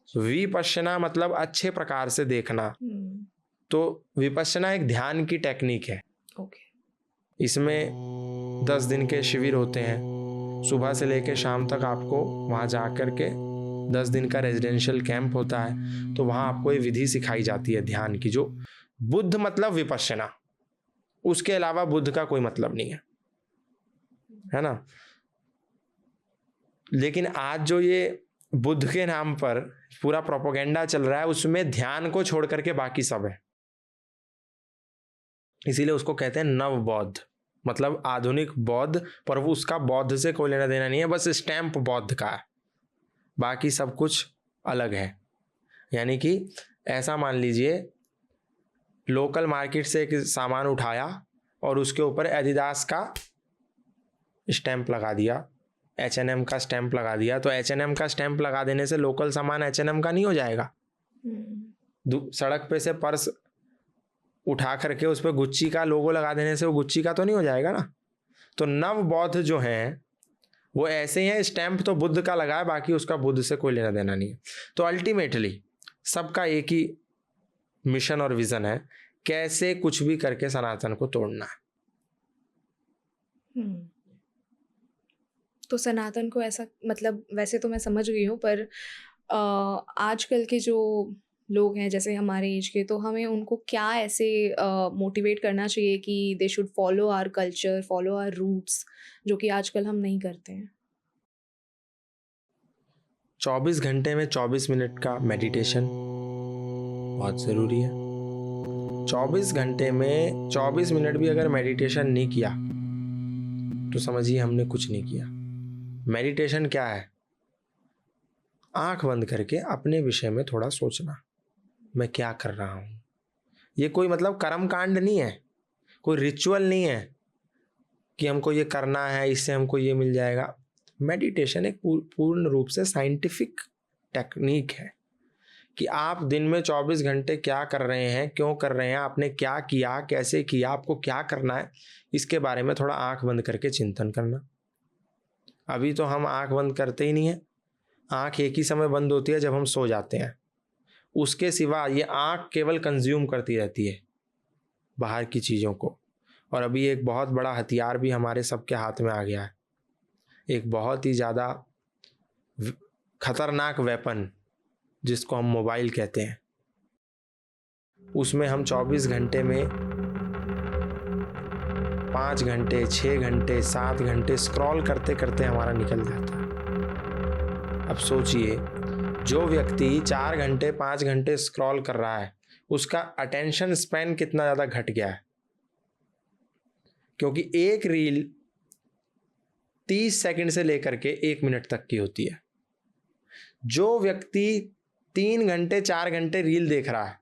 Speaker 1: विपश्यना मतलब अच्छे प्रकार से देखना। तो विपश्यना एक ध्यान की टेक्निक है।
Speaker 3: ओके।
Speaker 1: इसमें 10 दिन के शिविर होते हैं, सुबह से लेकर शाम तक आपको वहाँ जा कर के 10 दिन का रेजिडेंशियल कैंप होता है। तो वहाँ आपको ये विधि सिखाई जाती है ध्यान की, जो बुद्ध मतलब विपश्यना, उसके अलावा बुद्ध का कोई मतलब नहीं है ना। लेकिन आज जो ये बुद्ध के नाम पर पूरा प्रोपेगेंडा चल रहा है, उसमें ध्यान को छोड़ करके बाकी सब है। इसीलिए उसको कहते हैं नव बौद्ध, मतलब आधुनिक बौद्ध, पर वो उसका बौद्ध से कोई लेना देना नहीं है, बस स्टैंप बौद्ध का है, बाकी सब कुछ अलग है। यानी कि ऐसा मान लीजिए, लोकल मार्केट से एक सामान उठाया और उसके ऊपर एडिडास का स्टैंप लगा दिया, H&M का स्टैंप लगा दिया, तो H&M का स्टैंप लगा देने से लोकल सामान H&M का नहीं हो जाएगा। सड़क पे से पर्स उठा करके उस पर गुच्ची का लोगो लगा देने से वो गुच्ची का तो नहीं हो जाएगा ना। तो नव बौद्ध जो हैं वो ऐसे ही हैं, स्टैंप तो बुद्ध का लगा है, बाकी उसका बुद्ध से कोई लेना देना नहीं है। तो अल्टीमेटली सबका एक ही मिशन और विजन है, कैसे कुछ भी करके सनातन को तोड़ना है।
Speaker 3: तो सनातन को ऐसा, मतलब वैसे तो मैं समझ गई हूँ, पर आजकल के जो लोग हैं जैसे हमारे एज के, तो हमें उनको क्या ऐसे मोटिवेट करना चाहिए कि they should follow our culture, follow our roots, जो कि आजकल हम नहीं करते हैं।
Speaker 1: 24 घंटे में 24 मिनट का मेडिटेशन बहुत ज़रूरी है। 24 घंटे में 24 मिनट भी अगर मेडिटेशन नहीं किया तो समझिए हमने कुछ नहीं किया। मेडिटेशन क्या है? आंख बंद करके अपने विषय में थोड़ा सोचना, मैं क्या कर रहा हूँ। ये कोई मतलब कर्म कांड नहीं है, कोई रिचुअल नहीं है कि हमको ये करना है, इससे हमको ये मिल जाएगा। मेडिटेशन एक पूर्ण रूप से साइंटिफिक टेक्निक है कि आप दिन में 24 घंटे क्या कर रहे हैं, क्यों कर रहे हैं, आपने क्या किया, कैसे किया, आपको क्या करना है, इसके बारे में थोड़ा आंख बंद करके चिंतन करना। अभी तो हम आंख बंद करते ही नहीं है। आंख एक ही समय बंद होती है जब हम सो जाते हैं, उसके सिवा ये आंख केवल कंज्यूम करती रहती है बाहर की चीज़ों को। और अभी एक बहुत बड़ा हथियार भी हमारे सबके हाथ में आ गया है, एक बहुत ही ज़्यादा खतरनाक वेपन जिसको हम मोबाइल कहते हैं। उसमें हम 24 घंटे में 5 घंटे, 6 घंटे, 7 घंटे स्क्रॉल करते करते हमारा निकल जाता है। अब सोचिए, जो व्यक्ति 4 घंटे 5 घंटे स्क्रॉल कर रहा है, उसका अटेंशन स्पैन कितना ज़्यादा घट गया है, क्योंकि एक रील 30 सेकंड से लेकर के 1 मिनट तक की होती है। जो व्यक्ति 3 घंटे 4 घंटे रील देख रहा है,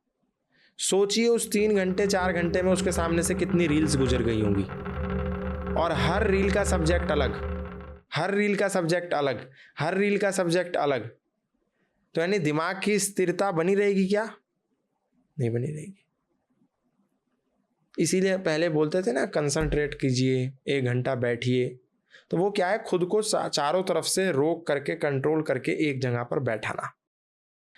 Speaker 1: सोचिए उस 3 घंटे 4 घंटे में उसके सामने से कितनी रील्स गुजर गई होंगी। और हर रील का सब्जेक्ट अलग, हर रील का सब्जेक्ट अलग, हर रील का सब्जेक्ट अलग। तो यानी दिमाग की स्थिरता बनी रहेगी क्या? नहीं बनी रहेगी। इसीलिए पहले बोलते थे ना, कंसंट्रेट कीजिए, 1 घंटा बैठिए। तो वो क्या है, खुद को चारों तरफ से रोक करके, कंट्रोल करके एक जगह पर बैठाना।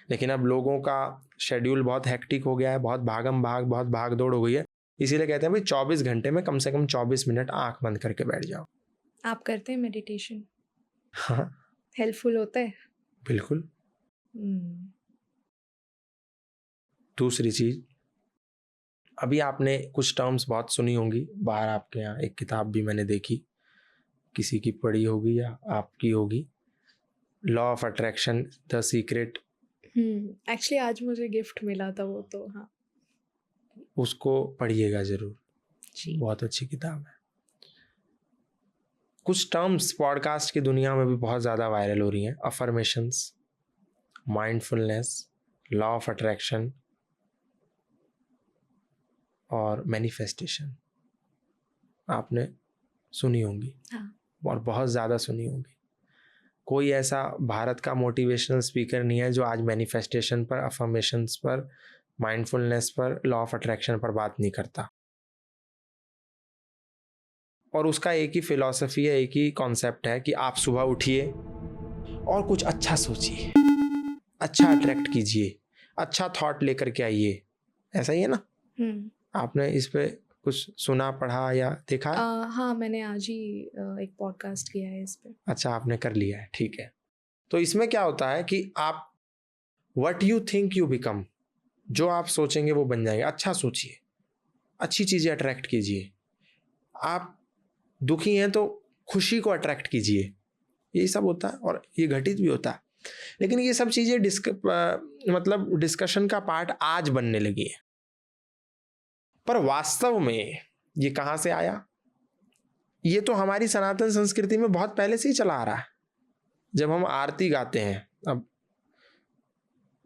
Speaker 1: लेकिन अब लोगों का शेड्यूल बहुत हेक्टिक हो गया है, बहुत भागम भाग, बहुत भाग दौड़ हो गई है। इसीलिए कहते हैं भाई 24 घंटे में कम से कम 24 मिनट आंख बंद करके बैठ जाओ।
Speaker 3: आप करते हैं मेडिटेशन?
Speaker 1: हाँ,
Speaker 3: हेल्पफुल होता है?
Speaker 1: बिल्कुल। दूसरी चीज, अभी आपने कुछ टर्म्स बहुत सुनी होंगी बाहर आपके यहाँ, एक किताब भी मैंने देखी, किसी की पढ़ी होगी या आपकी होगी, law of attraction, the secret.
Speaker 3: Actually आज मुझे गिफ्ट मिला था वो, तो हाँ,
Speaker 1: उसको पढ़िएगा जरूर
Speaker 3: जी।
Speaker 1: बहुत अच्छी किताब है। कुछ टर्म्स पॉडकास्ट की दुनिया में भी बहुत ज़्यादा वायरल हो रही हैं, affirmations, mindfulness, law of attraction और मैनिफेस्टेशन। आपने सुनी होंगी,
Speaker 3: हाँ।
Speaker 1: और बहुत ज़्यादा सुनी होंगी। कोई ऐसा भारत का मोटिवेशनल स्पीकर नहीं है जो आज मैनिफेस्टेशन पर, अफर्मेशंस पर, माइंडफुलनेस पर, लॉ ऑफ अट्रैक्शन पर बात नहीं करता। और उसका एक ही फिलॉसफी है, एक ही कॉन्सेप्ट है कि आप सुबह उठिए और कुछ अच्छा सोचिए, अच्छा अट्रैक्ट कीजिए, अच्छा थॉट लेकर के आइए। ऐसा ही है ना? आपने इस पे कुछ सुना, पढ़ा या देखा?
Speaker 3: हाँ, मैंने आज ही एक पॉडकास्ट किया है इस पे।
Speaker 1: अच्छा, आपने कर लिया है, ठीक है। तो इसमें क्या होता है कि आप what you think you become, जो आप सोचेंगे वो बन जाएंगे। अच्छा सोचिए, अच्छी चीज़ें अट्रैक्ट कीजिए। आप दुखी हैं तो खुशी को अट्रैक्ट कीजिए। यही सब होता है और ये घटित भी होता है। लेकिन ये सब चीज़ें मतलब डिस्कशन का पार्ट आज बनने लगी है, पर वास्तव में ये कहाँ से आया? ये तो हमारी सनातन संस्कृति में बहुत पहले से ही चला आ रहा है। जब हम आरती गाते हैं, अब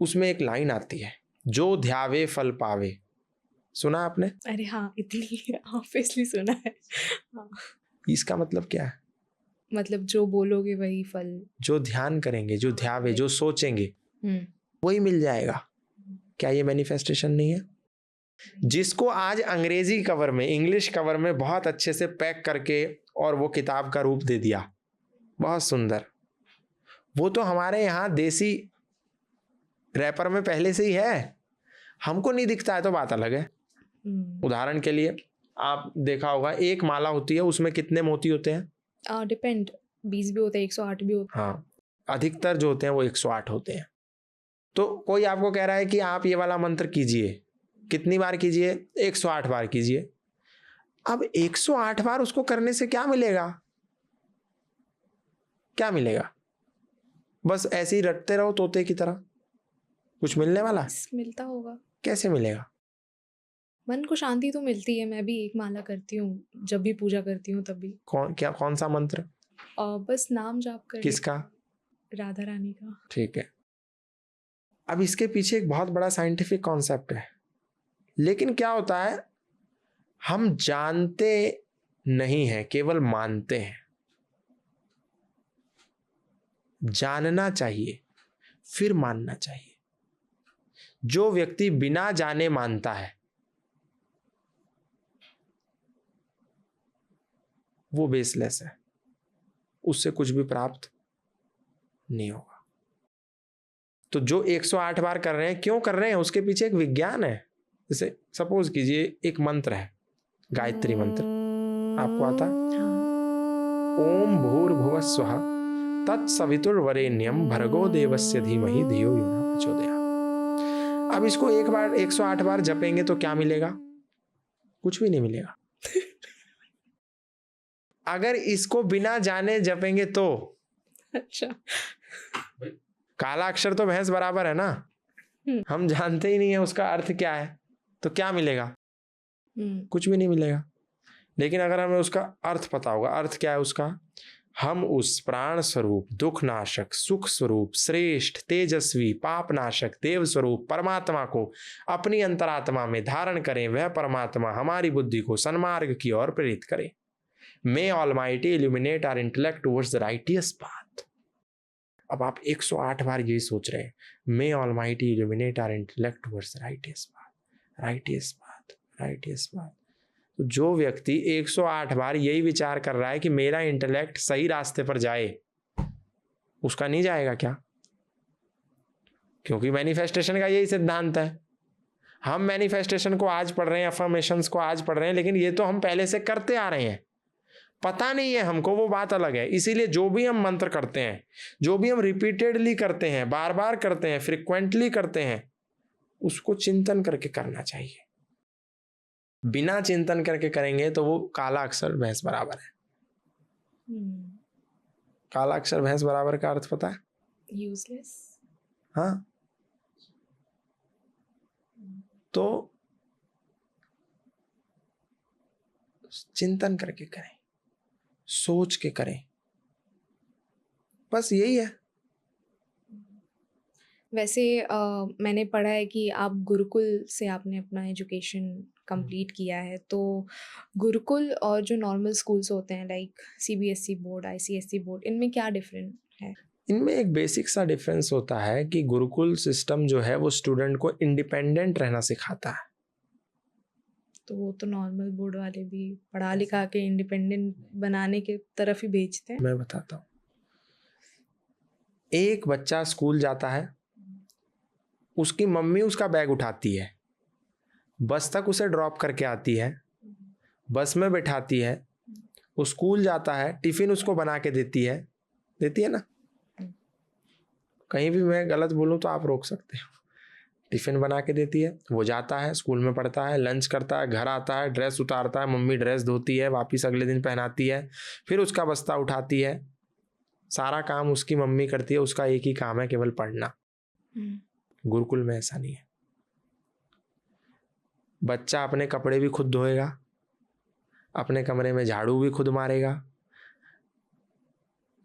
Speaker 1: उसमें एक लाइन आती है, जो ध्यावे फल पावे। सुना आपने?
Speaker 3: अरे हाँ, इतनी ऑब्वियसली सुना है। हाँ,
Speaker 1: इसका मतलब क्या है?
Speaker 3: मतलब जो बोलोगे वही फल।
Speaker 1: जो ध्यान करेंगे, जो ध्यावे, जो सोचेंगे,
Speaker 3: हम्म।
Speaker 1: वही मिल जाएगा। क्या ये मैनिफेस्टेशन नहीं है? जिसको आज अंग्रेजी कवर में, इंग्लिश कवर में बहुत अच्छे से पैक करके और वो किताब का रूप दे दिया, बहुत सुंदर, वो तो हमारे यहाँ देसी रैपर में पहले से ही है। हमको नहीं दिखता है तो बात अलग है। उदाहरण के लिए आप देखा होगा, एक माला होती है, उसमें कितने मोती होते हैं?
Speaker 3: डिपेंड, 20 भी होते हैं, 108 भी होते
Speaker 1: हाँ, अधिकतर जो होते हैं वो 108 होते हैं। तो कोई आपको कह रहा है कि आप ये वाला मंत्र कीजिए, कितनी बार कीजिए? 108 बार कीजिए। अब 108 बार उसको करने से क्या मिलेगा? क्या मिलेगा? बस ऐसे ही रटते रहो तोते की तरह, कुछ मिलने वाला?
Speaker 3: हैं। मिलता होगा,
Speaker 1: कैसे मिलेगा?
Speaker 3: मन को शांति तो मिलती है। मैं भी एक माला करती हूँ, जब भी पूजा करती हूँ तब भी।
Speaker 1: कौन सा मंत्र?
Speaker 3: बस नाम जाप कर
Speaker 1: किसका?
Speaker 3: राधा रानी का।
Speaker 1: ठीक है। अब इसके पीछे एक बहुत बड़ा साइंटिफिक कॉन्सेप्ट है, लेकिन क्या होता है, हम जानते नहीं हैं, केवल मानते हैं। जानना चाहिए, फिर मानना चाहिए। जो व्यक्ति बिना जाने मानता है वो बेसलेस है, उससे कुछ भी प्राप्त नहीं होगा। तो जो 108 बार कर रहे हैं, क्यों कर रहे हैं? उसके पीछे एक विज्ञान है। जैसे सपोज कीजिए एक मंत्र है, गायत्री मंत्र, आपको आता है? ओम भूर्भुवः स्वः तत्सवितुर्वरेण्यं भर्गो देवस्य धीमहि धियो यो न प्रचोदयात्। अब इसको एक बार 108 बार जपेंगे तो क्या मिलेगा? कुछ भी नहीं मिलेगा। अगर इसको बिना जाने जपेंगे तो
Speaker 3: अच्छा,
Speaker 1: काला अक्षर तो भैंस बराबर है ना, हम जानते ही नहीं है उसका अर्थ क्या है, तो क्या मिलेगा? कुछ भी नहीं मिलेगा। लेकिन अगर हमें उसका अर्थ पता होगा, अर्थ क्या है उसका, हम उस प्राण स्वरूप, दुख नाशक, सुख स्वरूप, श्रेष्ठ, तेजस्वी, पाप नाशक, देव स्वरूप परमात्मा को अपनी अंतरात्मा में धारण करें। वह परमात्मा हमारी बुद्धि को सन्मार्ग की ओर प्रेरित करे। May Almighty illuminate our intellect towards the righteous path. अब आप 108 बार यही सोच रहे हैं, May Almighty illuminate our intellect towards the righteous path, righteous path, righteous path. तो जो व्यक्ति 108 बार यही विचार कर रहा है कि मेरा इंटेलेक्ट सही रास्ते पर जाए, उसका नहीं जाएगा क्या? क्योंकि मैनिफेस्टेशन का यही सिद्धांत है। हम मैनिफेस्टेशन को आज पढ़ रहे हैं, अफर्मेशंस को आज पढ़ रहे हैं, लेकिन ये तो हम पहले से करते आ रहे हैं, पता नहीं है हमको, वो बात अलग है। इसीलिए जो भी हम मंत्र करते हैं, जो भी हम रिपीटेडली करते हैं, बार बार करते हैं, फ्रिक्वेंटली करते हैं, उसको चिंतन करके करना चाहिए। बिना चिंतन करके करेंगे तो वो काला अक्षर भैंस बराबर है। काला अक्षर भैंस बराबर का अर्थ पता है?
Speaker 3: यूजलेस।
Speaker 1: हाँ, तो चिंतन करके करें, सोच के करें, बस यही है।
Speaker 3: वैसे मैंने पढ़ा है कि आप गुरुकुल से आपने अपना एजुकेशन कंप्लीट किया है, तो गुरुकुल और जो नॉर्मल स्कूल्स होते हैं like CBSE board, ICSE board, इनमें क्या डिफरेंस है?
Speaker 1: इनमें एक बेसिक सा डिफरेंस होता है कि गुरुकुल सिस्टम जो है वो स्टूडेंट को इंडिपेंडेंट रहना सिखाता है।
Speaker 3: तो वो तो नॉर्मल बोर्ड वाले भी पढ़ा लिखा के इंडिपेंडेंट बनाने के तरफ ही भेजते हैं।
Speaker 1: मैं बताता हूँ, एक बच्चा स्कूल जाता है, उसकी मम्मी उसका बैग उठाती है, बस तक उसे ड्रॉप करके आती है, बस में बैठाती है, वो स्कूल जाता है, टिफिन उसको बना के देती है ना। कहीं भी मैं गलत बोलूं तो आप रोक सकते हो, टिफिन बना के देती है, वो जाता है स्कूल में पढ़ता है, लंच करता है, घर आता है, ड्रेस उतारता है, मम्मी ड्रेस धोती है, वापस अगले दिन पहनाती है, फिर उसका बस्ता उठाती है, सारा काम उसकी मम्मी करती है, उसका एक ही काम है केवल पढ़ना। गुरुकुल में ऐसा नहीं है। बच्चा अपने कपड़े भी खुद धोएगा, अपने कमरे में झाड़ू भी खुद मारेगा,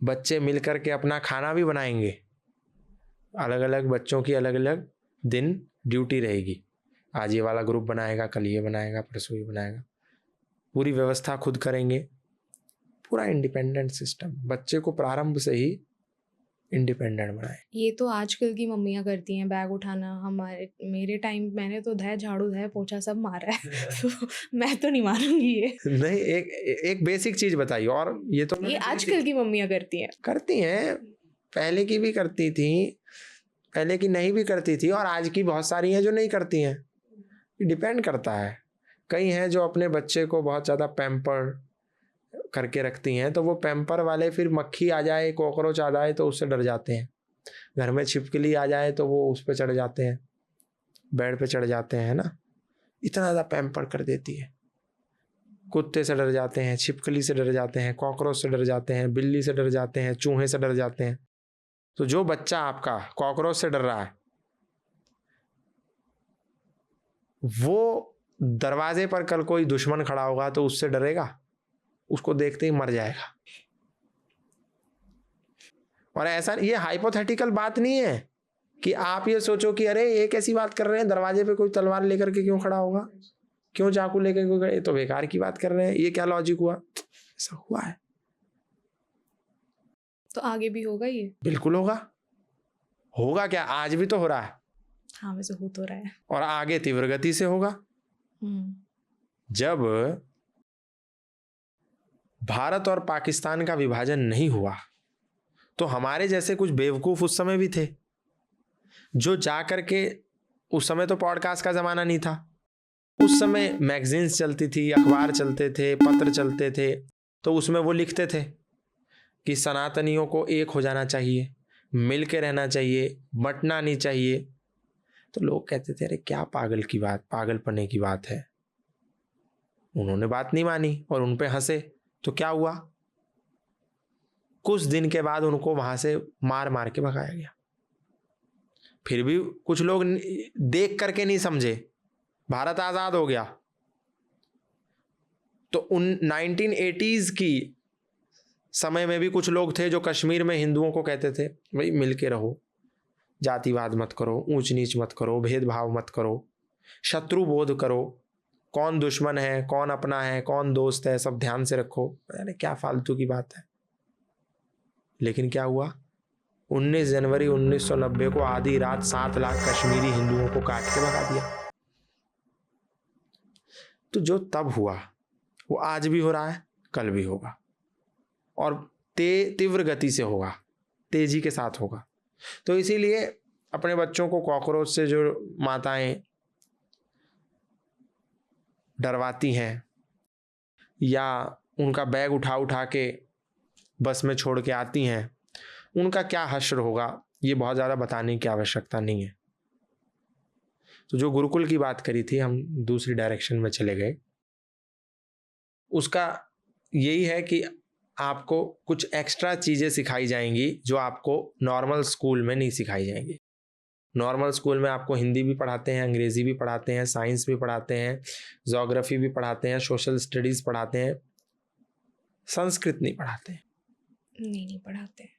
Speaker 1: बच्चे मिलकर के अपना खाना भी बनाएंगे। अलग अलग बच्चों की अलग अलग दिन ड्यूटी रहेगी, आज ये वाला ग्रुप बनाएगा, कल ये बनाएगा, परसों ये बनाएगा, पूरी व्यवस्था खुद करेंगे, पूरा इंडिपेंडेंट सिस्टम। बच्चे को प्रारंभ से ही इंडिपेंडेंट बनाए।
Speaker 3: ये तो आजकल की मम्मियाँ करती हैं, बैग उठाना। मेरे टाइम मैंने तो झाड़ू पोछा सब मारा है तो मैं तो नहीं मारूंगी ये।
Speaker 1: नहीं, एक बेसिक चीज बताइए। और ये तो
Speaker 3: ये आजकल की मम्मियाँ करती
Speaker 1: हैं, पहले की भी करती थी, पहले की नहीं भी करती थी, और आज की बहुत सारी हैं जो नहीं करती हैं। डिपेंड करता है। कई हैं जो अपने बच्चे को बहुत ज़्यादा पैम्पर करके रखती हैं, तो वो पैम्पर वाले फिर मक्खी आ जाए, कॉकरोच आ जाए तो उससे डर जाते हैं। घर में छिपकली आ जाए तो वो उस पर चढ़ जाते हैं, बेड पे चढ़ जाते हैं ना, इतना ज़्यादा पैम्पर कर देती है। कुत्ते से डर जाते हैं, छिपकली से डर जाते हैं, कॉकरोच से डर जाते हैं, बिल्ली से डर जाते हैं, चूहे से डर जाते हैं। तो जो बच्चा आपका कॉकरोच से डर रहा है, वो दरवाजे पर कल कोई दुश्मन खड़ा होगा तो उससे डरेगा, उसको देखते ही मर जाएगा। और ऐसा, ये हाइपोथेटिकल बात नहीं है कि आप ये सोचो कि अरे ये कैसी बात कर रहे हैं, दरवाजे पे कोई तलवार लेकर के क्यों खड़ा होगा, क्यों चाकू लेकर कोई खड़े, तो बेकार की बात कर रहे हैं, ये क्या लॉजिक हुआ। ऐसा हुआ है,
Speaker 3: तो आगे भी होगा ये?
Speaker 1: बिल्कुल होगा। होगा क्या, आज भी तो हो रहा है।
Speaker 3: हाँ, वैसे हो तो रहा है।
Speaker 1: और आगे तीव्र गति से होगा। जब भारत और पाकिस्तान का विभाजन नहीं हुआ तो हमारे जैसे कुछ बेवकूफ उस समय भी थे जो जा करके, उस समय तो पॉडकास्ट का जमाना नहीं था, उस समय मैगजीन्स चलती थी, अखबार चलते थे, पत्र चलते थे, तो उसमें वो लिखते थे कि सनातनियों को एक हो जाना चाहिए, मिल के रहना चाहिए, बंटना नहीं चाहिए। तो लोग कहते थे अरे क्या पागल की बात, पागलपने की बात है। उन्होंने बात नहीं मानी और उन पे हंसे, तो क्या हुआ, कुछ दिन के बाद उनको वहां से मार मार के भगाया गया। फिर भी कुछ लोग देख करके नहीं समझे, भारत आजाद हो गया तो उन 1980s की समय में भी कुछ लोग थे जो कश्मीर में हिंदुओं को कहते थे भाई मिल के रहो, जातिवाद मत करो, ऊंच नीच मत करो, भेदभाव मत करो, शत्रु बोध करो, कौन दुश्मन है, कौन अपना है, कौन दोस्त है, सब ध्यान से रखो। अरे क्या फालतू की बात है। लेकिन क्या हुआ, 19 जनवरी 1990 को आधी रात 7 लाख कश्मीरी हिंदुओं को काट के भगा दिया। तो जो तब हुआ वो आज भी हो रहा है, कल भी होगा, और तीव्र गति से होगा, तेजी के साथ होगा। तो इसीलिए अपने बच्चों को कॉकरोच से जो माताएं डरवाती हैं या उनका बैग उठा उठा के बस में छोड़ के आती हैं, उनका क्या हश्र होगा ये बहुत ज़्यादा बताने की आवश्यकता नहीं है। तो जो गुरुकुल की बात करी थी, हम दूसरी डायरेक्शन में चले गए। उसका यही है कि आपको कुछ एक्स्ट्रा चीज़ें सिखाई जाएंगी जो आपको नॉर्मल स्कूल में नहीं सिखाई जाएंगी। नॉर्मल स्कूल में आपको हिंदी भी पढ़ाते हैं, अंग्रेज़ी भी पढ़ाते हैं, साइंस भी पढ़ाते हैं, ज्योग्राफी भी पढ़ाते हैं, सोशल स्टडीज़ पढ़ाते हैं, संस्कृत नहीं पढ़ाते।
Speaker 3: नहीं पढ़ाते,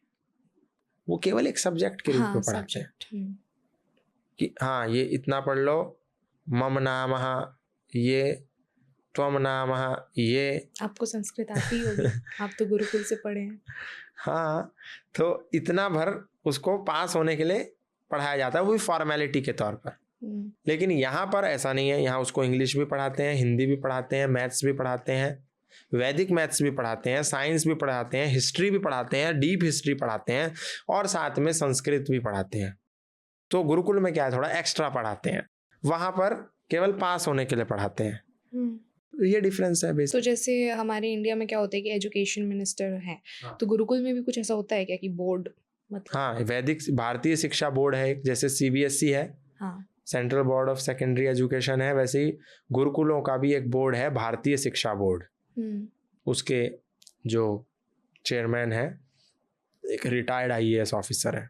Speaker 1: वो केवल एक सब्जेक्ट के रूप में पढ़ाते हैं कि हाँ ये इतना पढ़ लो, मम नामः ये, त्वम नामः ये।
Speaker 3: आपको संस्कृत आती होगी, आप तो गुरुकुल से पढ़े हैं।
Speaker 1: हाँ, तो इतना भर उसको पास होने के लिए पढ़ाया जाता है, वो भी फॉर्मेलिटी के तौर पर। लेकिन यहाँ पर ऐसा नहीं है, यहाँ उसको इंग्लिश भी पढ़ाते हैं, हिंदी भी पढ़ाते हैं, मैथ्स भी पढ़ाते हैं, वैदिक मैथ्स भी पढ़ाते हैं, साइंस भी पढ़ाते हैं, हिस्ट्री भी पढ़ाते हैं, डीप हिस्ट्री पढ़ाते हैं, और साथ में संस्कृत भी पढ़ाते हैं। तो गुरुकुल में क्या है, थोड़ा एक्स्ट्रा पढ़ाते हैं, वहाँ पर केवल पास होने के लिए पढ़ाते हैं। ये डिफरेंस है बेसिक।
Speaker 3: तो जैसे हमारे इंडिया में क्या होता है कि एजुकेशन मिनिस्टर है,
Speaker 1: हाँ।
Speaker 3: तो गुरुकुल में भी कुछ ऐसा होता है क्या कि बोर्ड, मतलब?
Speaker 1: हाँ, वैदिक भारतीय शिक्षा बोर्ड है, जैसे CBSE है,
Speaker 3: हाँ,
Speaker 1: central board of secondary education है, वैसे ही गुरुकुलों का भी एक बोर्ड है, भारतीय शिक्षा बोर्ड। उसके जो चेयरमैन है एक रिटायर्ड IAS ऑफिसर है,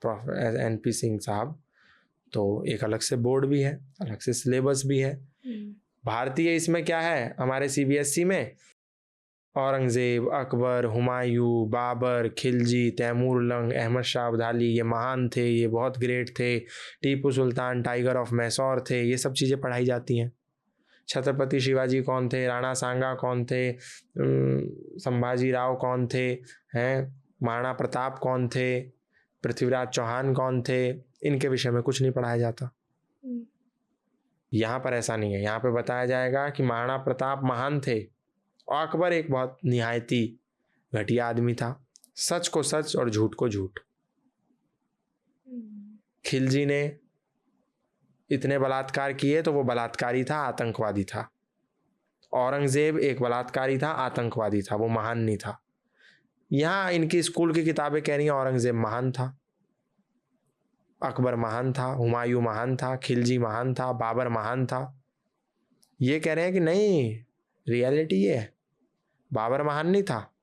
Speaker 1: प्रोफेसर NP सिंह साहब। तो एक अलग से बोर्ड भी है, अलग से सिलेबस भी है। भारतीय इसमें क्या है, हमारे CBSE में औरंगजेब, अकबर, हुमायूं, बाबर, खिलजी, तैमूर लंग, अहमद शाह अब्दाली, ये महान थे, ये बहुत ग्रेट थे, टीपू सुल्तान टाइगर ऑफ मैसूर थे, ये सब चीज़ें पढ़ाई जाती हैं। छत्रपति शिवाजी कौन थे, राणा सांगा कौन थे, संभाजी राव कौन थे, हैं महाराणा प्रताप कौन थे, पृथ्वीराज चौहान कौन थे, इनके विषय में कुछ नहीं पढ़ाया जाता। यहाँ पर ऐसा नहीं है। यहाँ पे बताया जाएगा कि महाराणा प्रताप महान थे और अकबर एक बहुत निहायती घटिया आदमी था, सच को सच और झूठ को झूठ। खिलजी ने इतने बलात्कार किए तो वो बलात्कारी था, आतंकवादी था। औरंगजेब एक बलात्कारी था, आतंकवादी था, वो महान नहीं था। यहाँ इनकी स्कूल की किताबें कह रही हैं औरंगजेब महान था, अकबर महान था, हुमायूं महान था, खिलजी महान था, बाबर महान था। ये कह रहे हैं कि नहीं, रियलिटी ये है, बाबर महान नहीं था,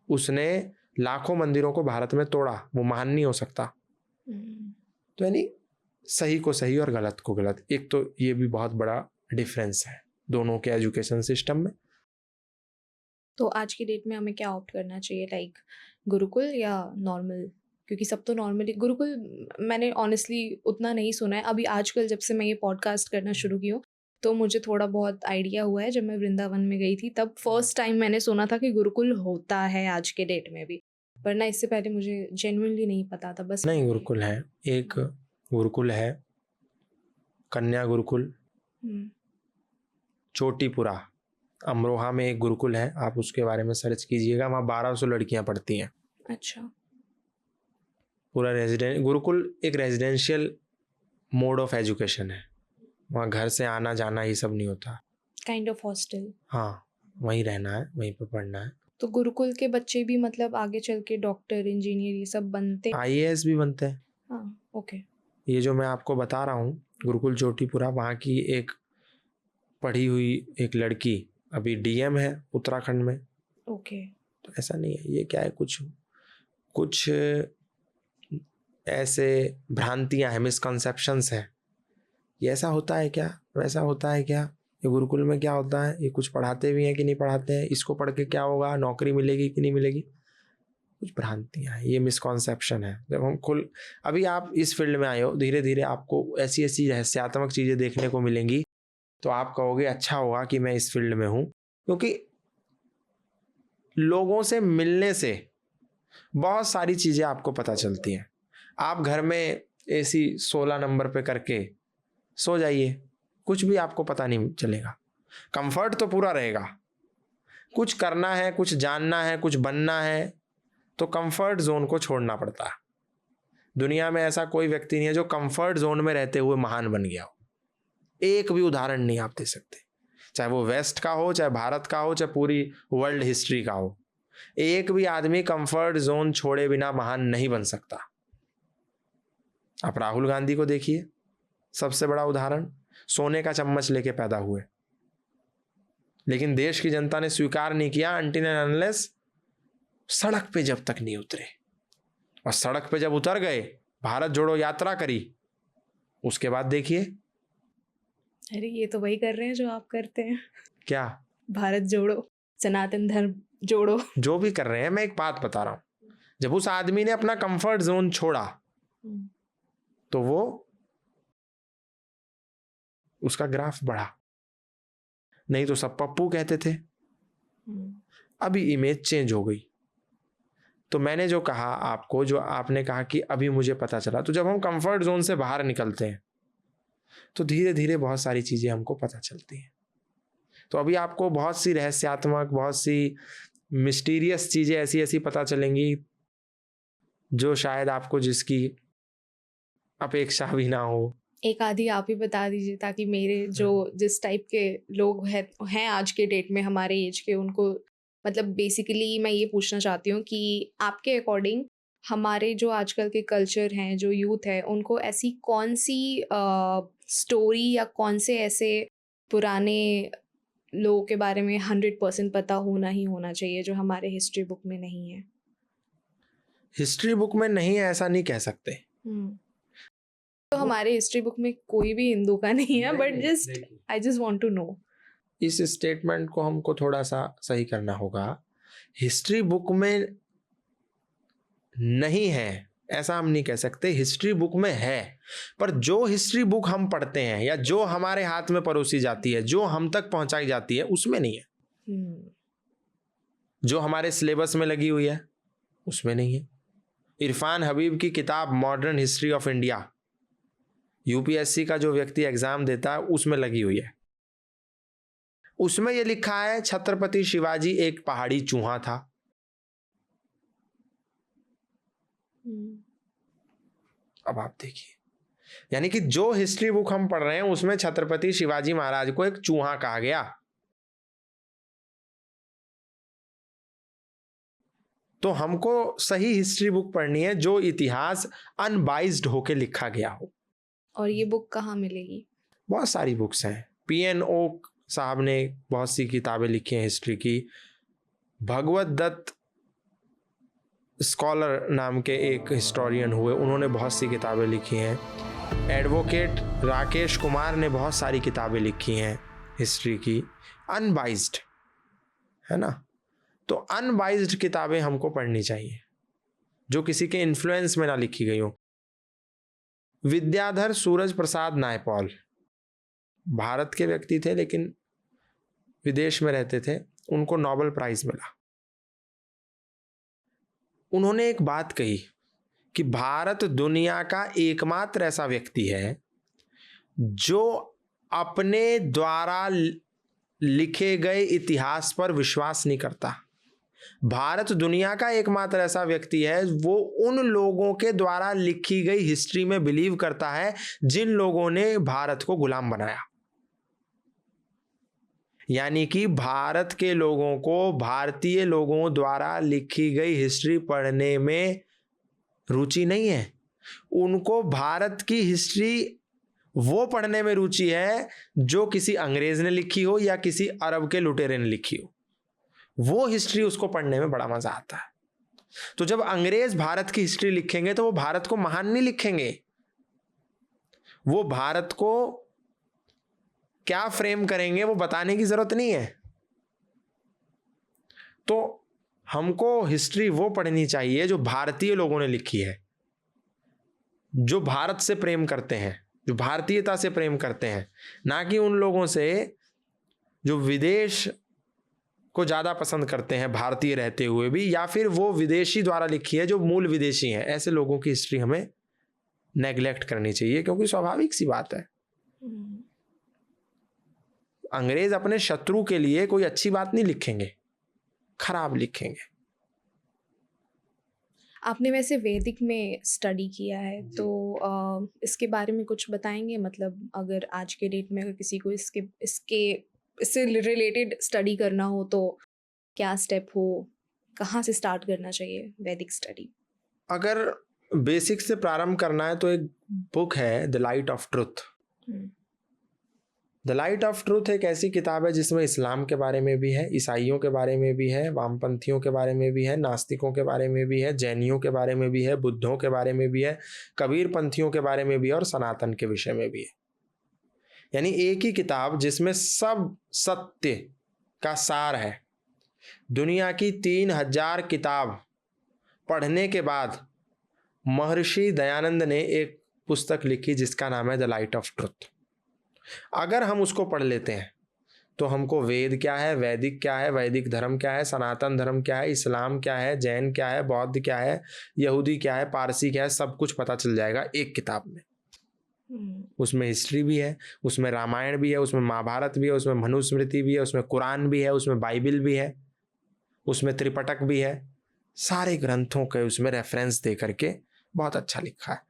Speaker 1: उसने लाखों मंदिरों को भारत में तोड़ा, वो महान नहीं हो सकता। तो यानी सही को सही और गलत को गलत, एक तो ये भी बहुत बड़ा डिफरेंस है दोनों के एजुकेशन सिस्टम में।
Speaker 3: तो आज की डेट में हमें क्या ऑप्ट करना चाहिए, लाइक गुरुकुल या नॉर्मल? क्योंकि सब तो नॉर्मली, गुरुकुल मैंने ऑनेस्टली उतना नहीं सुना है अभी। आजकल जब से मैं ये पॉडकास्ट करना शुरू की हूँ तो मुझे थोड़ा बहुत आइडिया हुआ है। जब मैं वृंदावन में गई थी तब फर्स्ट टाइम मैंने सुना था कि गुरुकुल होता है आज के डेट में भी, वरना इससे पहले मुझे जेन्युइनली नहीं पता था। बस
Speaker 1: नहीं, गुरुकुल है, एक गुरुकुल है कन्या गुरुकुल चोटीपुरा, अमरोहा में एक गुरुकुल है, आप उसके बारे में सर्च कीजिएगा, वहाँ 1200 लड़कियाँ पढ़ती हैं।
Speaker 3: अच्छा।
Speaker 1: पूरा गुरुकुल एक रेजिडेंशियल मोड ऑफ एजुकेशन है, वहाँ घर से आना जाना ये सब नहीं होता,
Speaker 3: काइंड ऑफ हॉस्टल।
Speaker 1: हाँ, वहीं रहना है, वहीं पर पढ़ना है।
Speaker 3: तो गुरुकुल के बच्चे भी मतलब आगे चल के डॉक्टर, इंजीनियर ये सब बनते?
Speaker 1: IAS भी बनते हैं।
Speaker 3: हाँ, ओके।
Speaker 1: ये जो मैं आपको बता रहा हूँ गुरुकुल चोटीपुरा, वहाँ की एक पढ़ी हुई एक लड़की अभी DM है उत्तराखंड में।
Speaker 3: ओके।
Speaker 1: तो ऐसा नहीं है, ये क्या है, कुछ ऐसे भ्रांतियाँ हैं, मिसकंसेप्शंस हैं। ये ऐसा होता है क्या, वैसा होता है क्या, ये गुरुकुल में क्या होता है, ये कुछ पढ़ाते भी हैं कि नहीं पढ़ाते हैं, इसको पढ़ के क्या होगा, नौकरी मिलेगी कि नहीं मिलेगी, कुछ भ्रांतियाँ हैं, ये मिसकॉन्सेप्शन है। जब हम अभी आप इस फील्ड में आए हो, धीरे धीरे आपको ऐसी ऐसी रहस्यात्मक चीज़ें देखने को मिलेंगी, तो आप कहोगे अच्छा होगा कि मैं इस फील्ड में हूँ। क्योंकि लोगों से मिलने से बहुत सारी चीज़ें आपको पता चलती हैं। आप घर में AC 16 नंबर पे करके सो जाइए, कुछ भी आपको पता नहीं चलेगा, कंफर्ट तो पूरा रहेगा। कुछ करना है, कुछ जानना है, कुछ बनना है, तो कंफर्ट जोन को छोड़ना पड़ता है। दुनिया में ऐसा कोई व्यक्ति नहीं है जो कंफर्ट जोन में रहते हुए महान बन गया हो। एक भी उदाहरण नहीं आप दे सकते, चाहे वो वेस्ट का हो, चाहे भारत का हो, चाहे पूरी वर्ल्ड हिस्ट्री का हो। एक भी आदमी कंफर्ट जोन छोड़े बिना महान नहीं बन सकता। आप राहुल गांधी को देखिए, सबसे बड़ा उदाहरण, सोने का चम्मच लेके पैदा हुए, लेकिन देश की जनता ने स्वीकार नहीं किया अनटिल एंड अनलेस सड़क पे जब तक नहीं उतरे। और सड़क पे जब उतर गए, भारत जोड़ो यात्रा करी, उसके बाद देखिए।
Speaker 3: अरे ये तो वही कर रहे हैं जो आप करते हैं।
Speaker 1: क्या?
Speaker 3: भारत जोड़ो, सनातन धर्म जोड़ो।
Speaker 1: जो भी कर रहे हैं, मैं एक बात बता रहा हूं, जब उस आदमी ने अपना कंफर्ट जोन छोड़ा तो वो उसका ग्राफ बढ़ा, नहीं तो सब पप्पू कहते थे। अभी इमेज चेंज हो गई। तो मैंने जो कहा आपको, जो आपने कहा कि अभी मुझे पता चला, तो जब हम कंफर्ट जोन से बाहर निकलते हैं तो धीरे धीरे बहुत सारी चीजें हमको पता चलती हैं। तो अभी आपको बहुत सी रहस्यात्मक, बहुत सी मिस्टीरियस चीजें ऐसी ऐसी पता चलेंगी जो शायद आपको जिसकी अपेक्षा भी ना हो।
Speaker 3: एक आधी आप ही बता दीजिए, ताकि मेरे जो जिस टाइप के लोग हैं आज के डेट में हमारे एज के, उनको मतलब बेसिकली मैं ये पूछना चाहती हूँ कि आपके अकॉर्डिंग हमारे जो आजकल के कल्चर हैं, जो यूथ है, उनको ऐसी कौन-सी स्टोरी या कौन से ऐसे पुराने लोगों के बारे में 100% पता होना ही होना चाहिए, जो हमारे हिस्ट्री बुक में नहीं है?
Speaker 1: हिस्ट्री बुक में नहीं है ऐसा नहीं कह सकते।
Speaker 3: हुँ। तो हमारे हिस्ट्री बुक में कोई भी हिंदू का नहीं है, but just I just want to know.
Speaker 1: इस स्टेटमेंट को हमको थोड़ा सा सही करना होगा। हिस्ट्री बुक में नहीं है ऐसा हम नहीं कह सकते, हिस्ट्री बुक में है। पर जो हिस्ट्री बुक हम पढ़ते हैं या जो हमारे हाथ में परोसी जाती है, जो हम तक पहुंचाई जाती है, उसमें नहीं है।
Speaker 3: हुँ।
Speaker 1: जो हमारे सिलेबस में लगी हुई है उसमें नहीं है। इरफान हबीब की किताब modern history of India, UPSC का जो व्यक्ति एग्जाम देता है उसमें लगी हुई है। उसमें यह लिखा है छत्रपति शिवाजी एक पहाड़ी चूहा था। अब आप देखिए, यानी कि जो हिस्ट्री बुक हम पढ़ रहे हैं उसमें छत्रपति शिवाजी महाराज को एक चूहा कहा गया। तो हमको सही हिस्ट्री बुक पढ़नी है जो इतिहास अनबाइज्ड होके लिखा गया हो।
Speaker 3: और ये बुक कहाँ मिलेगी?
Speaker 1: बहुत सारी बुक्स हैं। पीएनओ साहब ने बहुत सी किताबें लिखी हैं हिस्ट्री की। भगवत दत्त स्कॉलर नाम के एक हिस्टोरियन हुए, उन्होंने बहुत सी किताबें लिखी हैं। एडवोकेट राकेश कुमार ने बहुत सारी किताबें लिखी हैं हिस्ट्री की, अनबाइज्ड, है ना। तो अनबाइज्ड किताबें हमको पढ़नी चाहिए जो किसी के इन्फ्लुएंस में ना लिखी गई हो। विद्याधर सूरज प्रसाद नायपॉल भारत के व्यक्ति थे लेकिन विदेश में रहते थे, उनको नोबेल प्राइज मिला। उन्होंने एक बात कही कि भारत दुनिया का एकमात्र ऐसा व्यक्ति है जो अपने द्वारा लिखे गए इतिहास पर विश्वास नहीं करता। भारत दुनिया का एकमात्र ऐसा व्यक्ति है वो उन लोगों के द्वारा लिखी गई हिस्ट्री में बिलीव करता है जिन लोगों ने भारत को गुलाम बनाया। यानी कि भारत के लोगों को भारतीय लोगों द्वारा लिखी गई हिस्ट्री पढ़ने में रुचि नहीं है। उनको भारत की हिस्ट्री वो पढ़ने में रुचि है जो किसी अंग्रेज ने लिखी हो या किसी अरब के लुटेरे ने लिखी हो। वो हिस्ट्री उसको पढ़ने में बड़ा मजा आता है। तो जब अंग्रेज भारत की हिस्ट्री लिखेंगे तो वो भारत को महान नहीं लिखेंगे, वो भारत को क्या फ्रेम करेंगे वो बताने की जरूरत नहीं है। तो हमको हिस्ट्री वो पढ़नी चाहिए जो भारतीय लोगों ने लिखी है, जो भारत से प्रेम करते हैं, जो भारतीयता से प्रेम करते हैं, ना कि उन लोगों से जो विदेश को ज़्यादा पसंद करते हैं भारतीय रहते हुए भी, या फिर वो विदेशी द्वारा लिखी है जो मूल विदेशी हैं। ऐसे लोगों की हिस्ट्री हमें नेग्लेक्ट करनी चाहिए क्योंकि स्वाभाविक सी बात है, अंग्रेज अपने शत्रु के लिए कोई अच्छी बात नहीं लिखेंगे, खराब लिखेंगे।
Speaker 3: आपने वैसे वैदिक में स्टडी किया है तो इसके बारे में कुछ बताएंगे? मतलब अगर आज के डेट में अगर किसी को इससे रिलेटेड स्टडी करना हो तो क्या स्टेप हो, कहाँ से स्टार्ट करना चाहिए वैदिक स्टडी?
Speaker 1: अगर बेसिक से प्रारंभ करना है तो एक बुक है the light of truth. The light of truth एक ऐसी किताब है जिसमें इस्लाम के बारे में भी है, ईसाइयों के बारे में भी है, वामपंथियों के बारे में भी है, नास्तिकों के बारे में भी है, जैनियों के बारे में भी है, बुद्धों के बारे में भी है, कबीर पंथियों के बारे में भी है और सनातन के विषय में भी है। यानी एक ही किताब जिसमें सब सत्य का सार है। दुनिया की 3000 किताब पढ़ने के बाद महर्षि दयानंद ने एक पुस्तक लिखी जिसका नाम है द लाइट ऑफ ट्रुथ। अगर हम उसको पढ़ लेते हैं तो हमको वेद क्या है, वैदिक क्या है, वैदिक धर्म क्या है, सनातन धर्म क्या है, इस्लाम क्या है, जैन क्या है, बौद्ध क्या है, यहूदी क्या है, पारसी क्या है, सब कुछ पता चल जाएगा एक किताब में। उसमें हिस्ट्री भी है, उसमें रामायण भी है, उसमें महाभारत भी है, उसमें मनुस्मृति भी है, उसमें कुरान भी है, उसमें बाइबिल भी है, उसमें त्रिपिटक भी है। सारे ग्रंथों के उसमें रेफरेंस दे करके बहुत अच्छा लिखा है।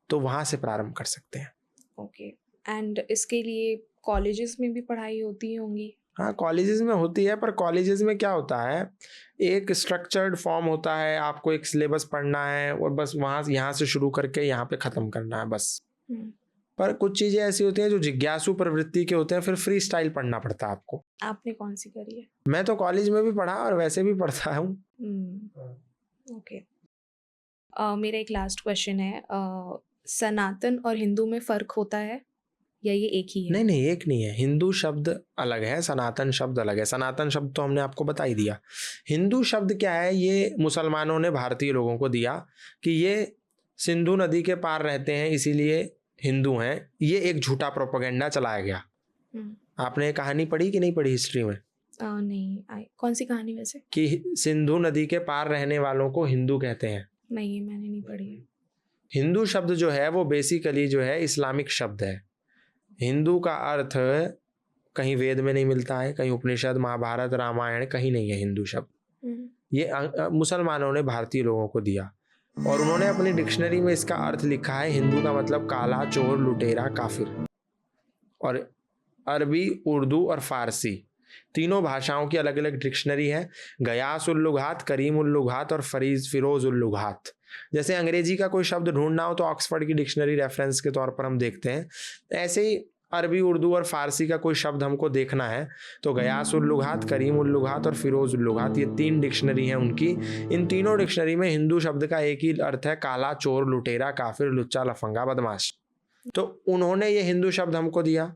Speaker 1: तो वहाँ से प्रारंभ कर सकते हैं।
Speaker 3: ओके। एंड इसके लिए कॉलेजेस में भी पढ़ाई होती होंगी?
Speaker 1: हाँ कॉलेजेस में होती है, पर कॉलेजेस में क्या होता है, एक स्ट्रक्चर्ड फॉर्म होता है, आपको एक सिलेबस पढ़ना है और बस वहाँ यहाँ से शुरू करके यहाँ पे ख़त्म करना है बस। पर कुछ चीज़ें ऐसी होती हैं जो जिज्ञासु प्रवृत्ति के होते हैं, फिर फ्री स्टाइल पढ़ना पड़ता है आपको।
Speaker 3: आपने कौन सी करी है?
Speaker 1: मैं तो कॉलेज में भी पढ़ा और वैसे भी पढ़ता हूँ।
Speaker 3: ओके। मेरा एक लास्ट क्वेश्चन है, सनातन और हिंदू में फ़र्क होता है या ये एक ही है?
Speaker 1: नहीं नहीं, एक नहीं है। हिंदू शब्द अलग है, सनातन शब्द अलग है। सनातन शब्द तो हमने आपको बता ही दिया। हिंदू शब्द क्या है, ये मुसलमानों ने भारतीय लोगों को दिया कि ये सिंधु नदी के पार रहते हैं इसीलिए हिंदू हैं। ये एक झूठा प्रोपेगेंडा चलाया गया। आपने ये कहानी पढ़ी कि नहीं पढ़ी हिस्ट्री में?
Speaker 3: नहीं। कौन सी कहानी वैसे?
Speaker 1: कि सिंधु नदी के पार रहने वालों को हिंदू कहते हैं।
Speaker 3: नहीं, ये मैंने नहीं पढ़ी है।
Speaker 1: हिंदू शब्द जो है वो बेसिकली जो है इस्लामिक शब्द है। हिंदू का अर्थ कहीं वेद में नहीं मिलता है, कहीं उपनिषद, महाभारत, रामायण, कहीं नहीं है हिंदू शब्द। ये मुसलमानों ने भारतीय लोगों को दिया और उन्होंने अपनी डिक्शनरी में इसका अर्थ लिखा है, हिंदू का मतलब काला, चोर, लुटेरा, काफिर। और अरबी, उर्दू और फारसी तीनों भाषाओं की अलग अलग डिक्शनरी है। गयास उल लुगात, करीम उल लुगात और फिरोज उल लुगात। जैसे अंग्रेजी का कोई शब्द ढूंढना हो तो ऑक्सफोर्ड की डिक्शनरी रेफरेंस के तौर पर हम देखते हैं, ऐसे ही अरबी, उर्दू और फारसी का कोई शब्द हमको देखना है तो गयास उल लुगात, करीम उल लुगात और फिरोज उल लुगात, ये 3 डिक्शनरी हैं उनकी। इन तीनों डिक्शनरी में हिंदू शब्द का एक ही अर्थ है, काला, चोर, लुटेरा, काफिर, लुच्चा, लफंगा, बदमाश। तो उन्होंने ये हिंदू शब्द हमको दिया,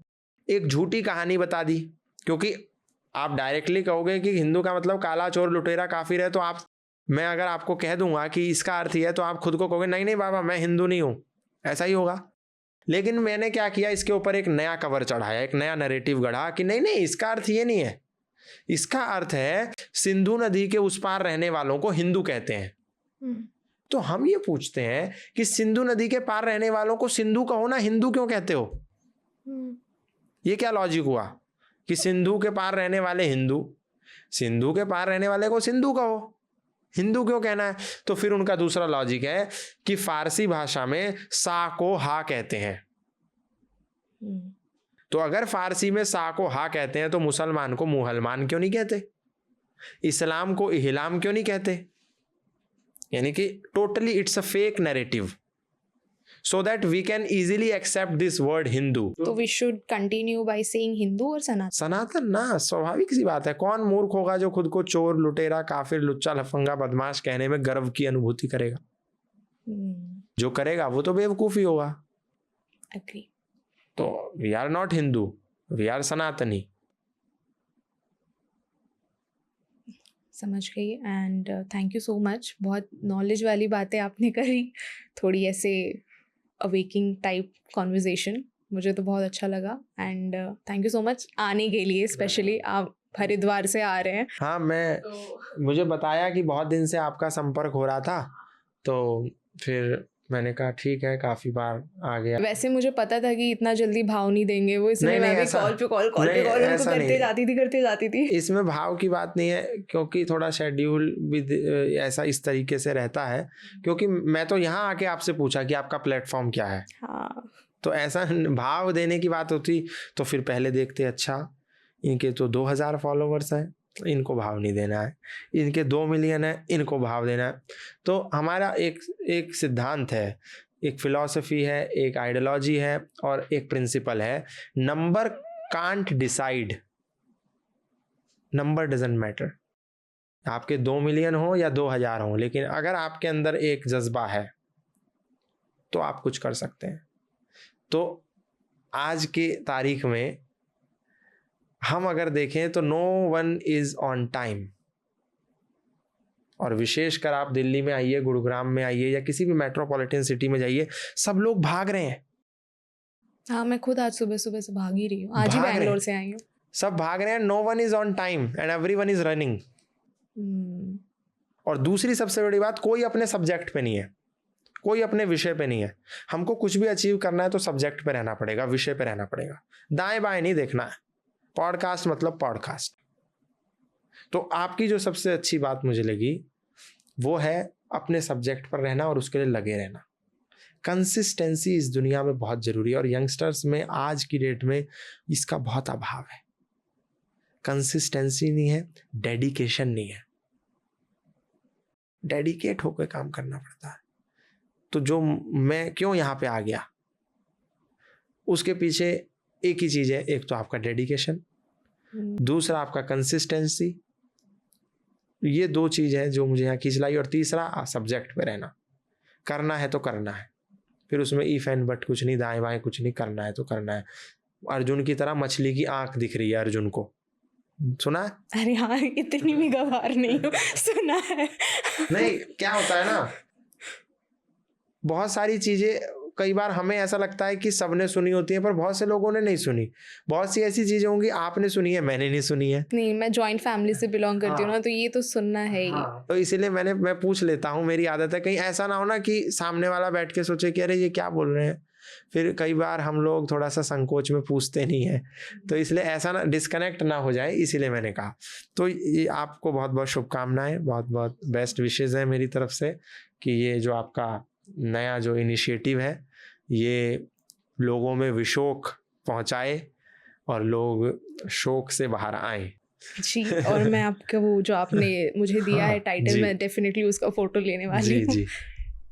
Speaker 1: एक झूठी कहानी बता दी। क्योंकि आप डायरेक्टली कहोगे कि हिंदू का मतलब काला, चोर, लुटेरा, काफिर है, तो मैं अगर आपको कह दूंगा कि इसका अर्थ ये है तो आप खुद को कहोगे नहीं नहीं बाबा मैं हिंदू नहीं हूं, ऐसा ही होगा। लेकिन मैंने क्या किया, इसके ऊपर एक नया कवर चढ़ाया, एक नया नैरेटिव गढ़ा कि नहीं नहीं इसका अर्थ ये नहीं है, इसका अर्थ है सिंधु नदी के उस पार रहने वालों को हिंदू कहते हैं। तो हम ये पूछते हैं कि सिंधु नदी के पार रहने वालों को सिंधु कहो ना, हिंदू क्यों कहते हो? ये क्या लॉजिक हुआ कि सिंधु के पार रहने वाले हिंदू, सिंधु के पार रहने वाले को सिंधु कहो, हिंदू क्यों कहना है? तो फिर उनका दूसरा लॉजिक है कि फारसी भाषा में सा को हा कहते हैं। तो अगर फारसी में सा को हा कहते हैं तो मुसलमान को मुहलमान क्यों नहीं कहते, इस्लाम को इहलाम क्यों नहीं कहते? यानी कि totally it's a fake narrative so that we can easily accept this word Hindu.
Speaker 3: तो we should continue by saying Hindu और सनातन।
Speaker 1: सनातन ना, स्वाभाविक सी बात है। कौन मूर्ख होगा जो खुद को चोर, लुटेरा, काफिर, लुच्चा, लफंगा, बदमाश कहने में गर्व की अनुभूति करेगा? जो करेगा वो तो बेवकूफ ही होगा।
Speaker 3: Agree.
Speaker 1: तो we are not Hindu, we are सनातनी।
Speaker 3: समझ गई। And thank you so much, बहुत नॉलेज वाली बातें आपने करी, थोड़ी ऐसे अवेकिंग टाइप कॉन्वर्जेशन, मुझे तो बहुत अच्छा लगा। And thank you so much आने के लिए, स्पेशली आप हरिद्वार से आ रहे हैं।
Speaker 1: हाँ, मुझे बताया कि बहुत दिन से आपका संपर्क हो रहा था, तो फिर मैंने कहा ठीक है, काफी बार आ गया।
Speaker 3: वैसे मुझे पता था कि इतना जल्दी भाव नहीं देंगे वो, इसलिए मैं भी कॉल पे कॉल उनको करते जाती थी।
Speaker 1: इसमें भाव की बात नहीं है, क्योंकि थोड़ा शेड्यूल भी ऐसा इस तरीके से रहता है। क्योंकि मैं तो यहाँ आके आपसे पूछा कि आपका प्लेटफॉर्म क्या है।
Speaker 3: हाँ,
Speaker 1: तो ऐसा भाव देने की बात होती तो फिर पहले देखते, अच्छा इनके तो 2000 फॉलोवर्स हैं, इनको भाव नहीं देना है, इनके 2 मिलियन है, इनको भाव देना है। तो हमारा एक सिद्धांत है, एक फिलॉसफी है, एक आइडियोलॉजी है और एक प्रिंसिपल है, number can't decide, number doesn't matter. आपके 2 मिलियन हो या 2000 हो, लेकिन अगर आपके अंदर एक जज्बा है तो आप कुछ कर सकते हैं। तो आज की तारीख में हम अगर देखें तो no one is on time. और विशेषकर आप दिल्ली में आइए, गुरुग्राम में आइए या किसी भी मेट्रोपॉलिटन सिटी में जाइए, सब लोग भाग रहे हैं।
Speaker 3: हाँ, मैं खुद आज सुबह से भाग ही रही हूँ, आज ही बैंगलोर से आई हूँ।
Speaker 1: सब भाग रहे हैं, no one is on time and everyone is running. और दूसरी सबसे बड़ी बात, कोई अपने सब्जेक्ट पे नहीं है, कोई अपने विषय पे नहीं है। हमको कुछ भी अचीव करना है तो सब्जेक्ट पे रहना पड़ेगा, विषय पे रहना पड़ेगा, दाएं बाएं नहीं देखना है। पॉडकास्ट मतलब पॉडकास्ट। तो आपकी जो सबसे अच्छी बात मुझे लगी वो है अपने सब्जेक्ट पर रहना और उसके लिए लगे रहना। कंसिस्टेंसी इस दुनिया में बहुत जरूरी है और यंगस्टर्स में आज की डेट में इसका बहुत अभाव है। कंसिस्टेंसी नहीं है, डेडिकेशन नहीं है। डेडिकेट होकर काम करना पड़ता है। तो जो मैं क्यों यहाँ पे आ गया, उसके पीछे एक ही चीज़ है, एक तो आपका डेडिकेशन, दूसरा आपका कंसिस्टेंसी। ये 2 चीज़ है जो मुझे यहाँ खींच लाई, और तीसरा सब्जेक्ट पे रहना। करना है तो करना है, फिर उसमें इफ एंड बट कुछ नहीं, दाएं बाएं कुछ नहीं, करना है तो करना है। अर्जुन की तरह मछली की आंख दिख रही है अर्जुन को, सुना है?
Speaker 3: अरे हाँ, इतनी भी गवार नहीं हूँ, सुना है।
Speaker 1: नहीं, क्या होता है ना, बहुत सारी चीजें कई बार हमें ऐसा लगता है कि सबने सुनी होती है, पर बहुत से लोगों ने नहीं सुनी। बहुत सी ऐसी चीजें होंगी आपने सुनी है, मैंने नहीं सुनी है।
Speaker 3: नहीं, मैं जॉइंट फैमिली से बिलोंग करती हूँ ना, तो ये तो सुनना है ही।
Speaker 1: तो इसीलिए मैं पूछ लेता हूँ, मेरी आदत है। कहीं ऐसा ना हो ना कि सामने वाला बैठ के सोचे कि अरे ये क्या बोल रहे हैं। फिर कई बार हम लोग थोड़ा सा संकोच में पूछते नहीं है, तो इसलिए ऐसा ना डिस्कनेक्ट ना हो जाए, इसीलिए मैंने कहा। तो ये आपको बहुत बहुत शुभकामनाएं, बहुत बहुत बेस्ट विशेज़ हैं मेरी तरफ से कि ये जो आपका नया जो इनिशिएटिव है ये लोगों में विशोक पहुंचाए और लोग शोक से बाहर आए।
Speaker 3: जी, और मैं आपका वो जो आपने मुझे दिया है टाइटल,
Speaker 1: जी।
Speaker 3: मैं डेफिनेटली उसका फोटो लेने वाली
Speaker 1: जी
Speaker 3: हूँ।
Speaker 1: जी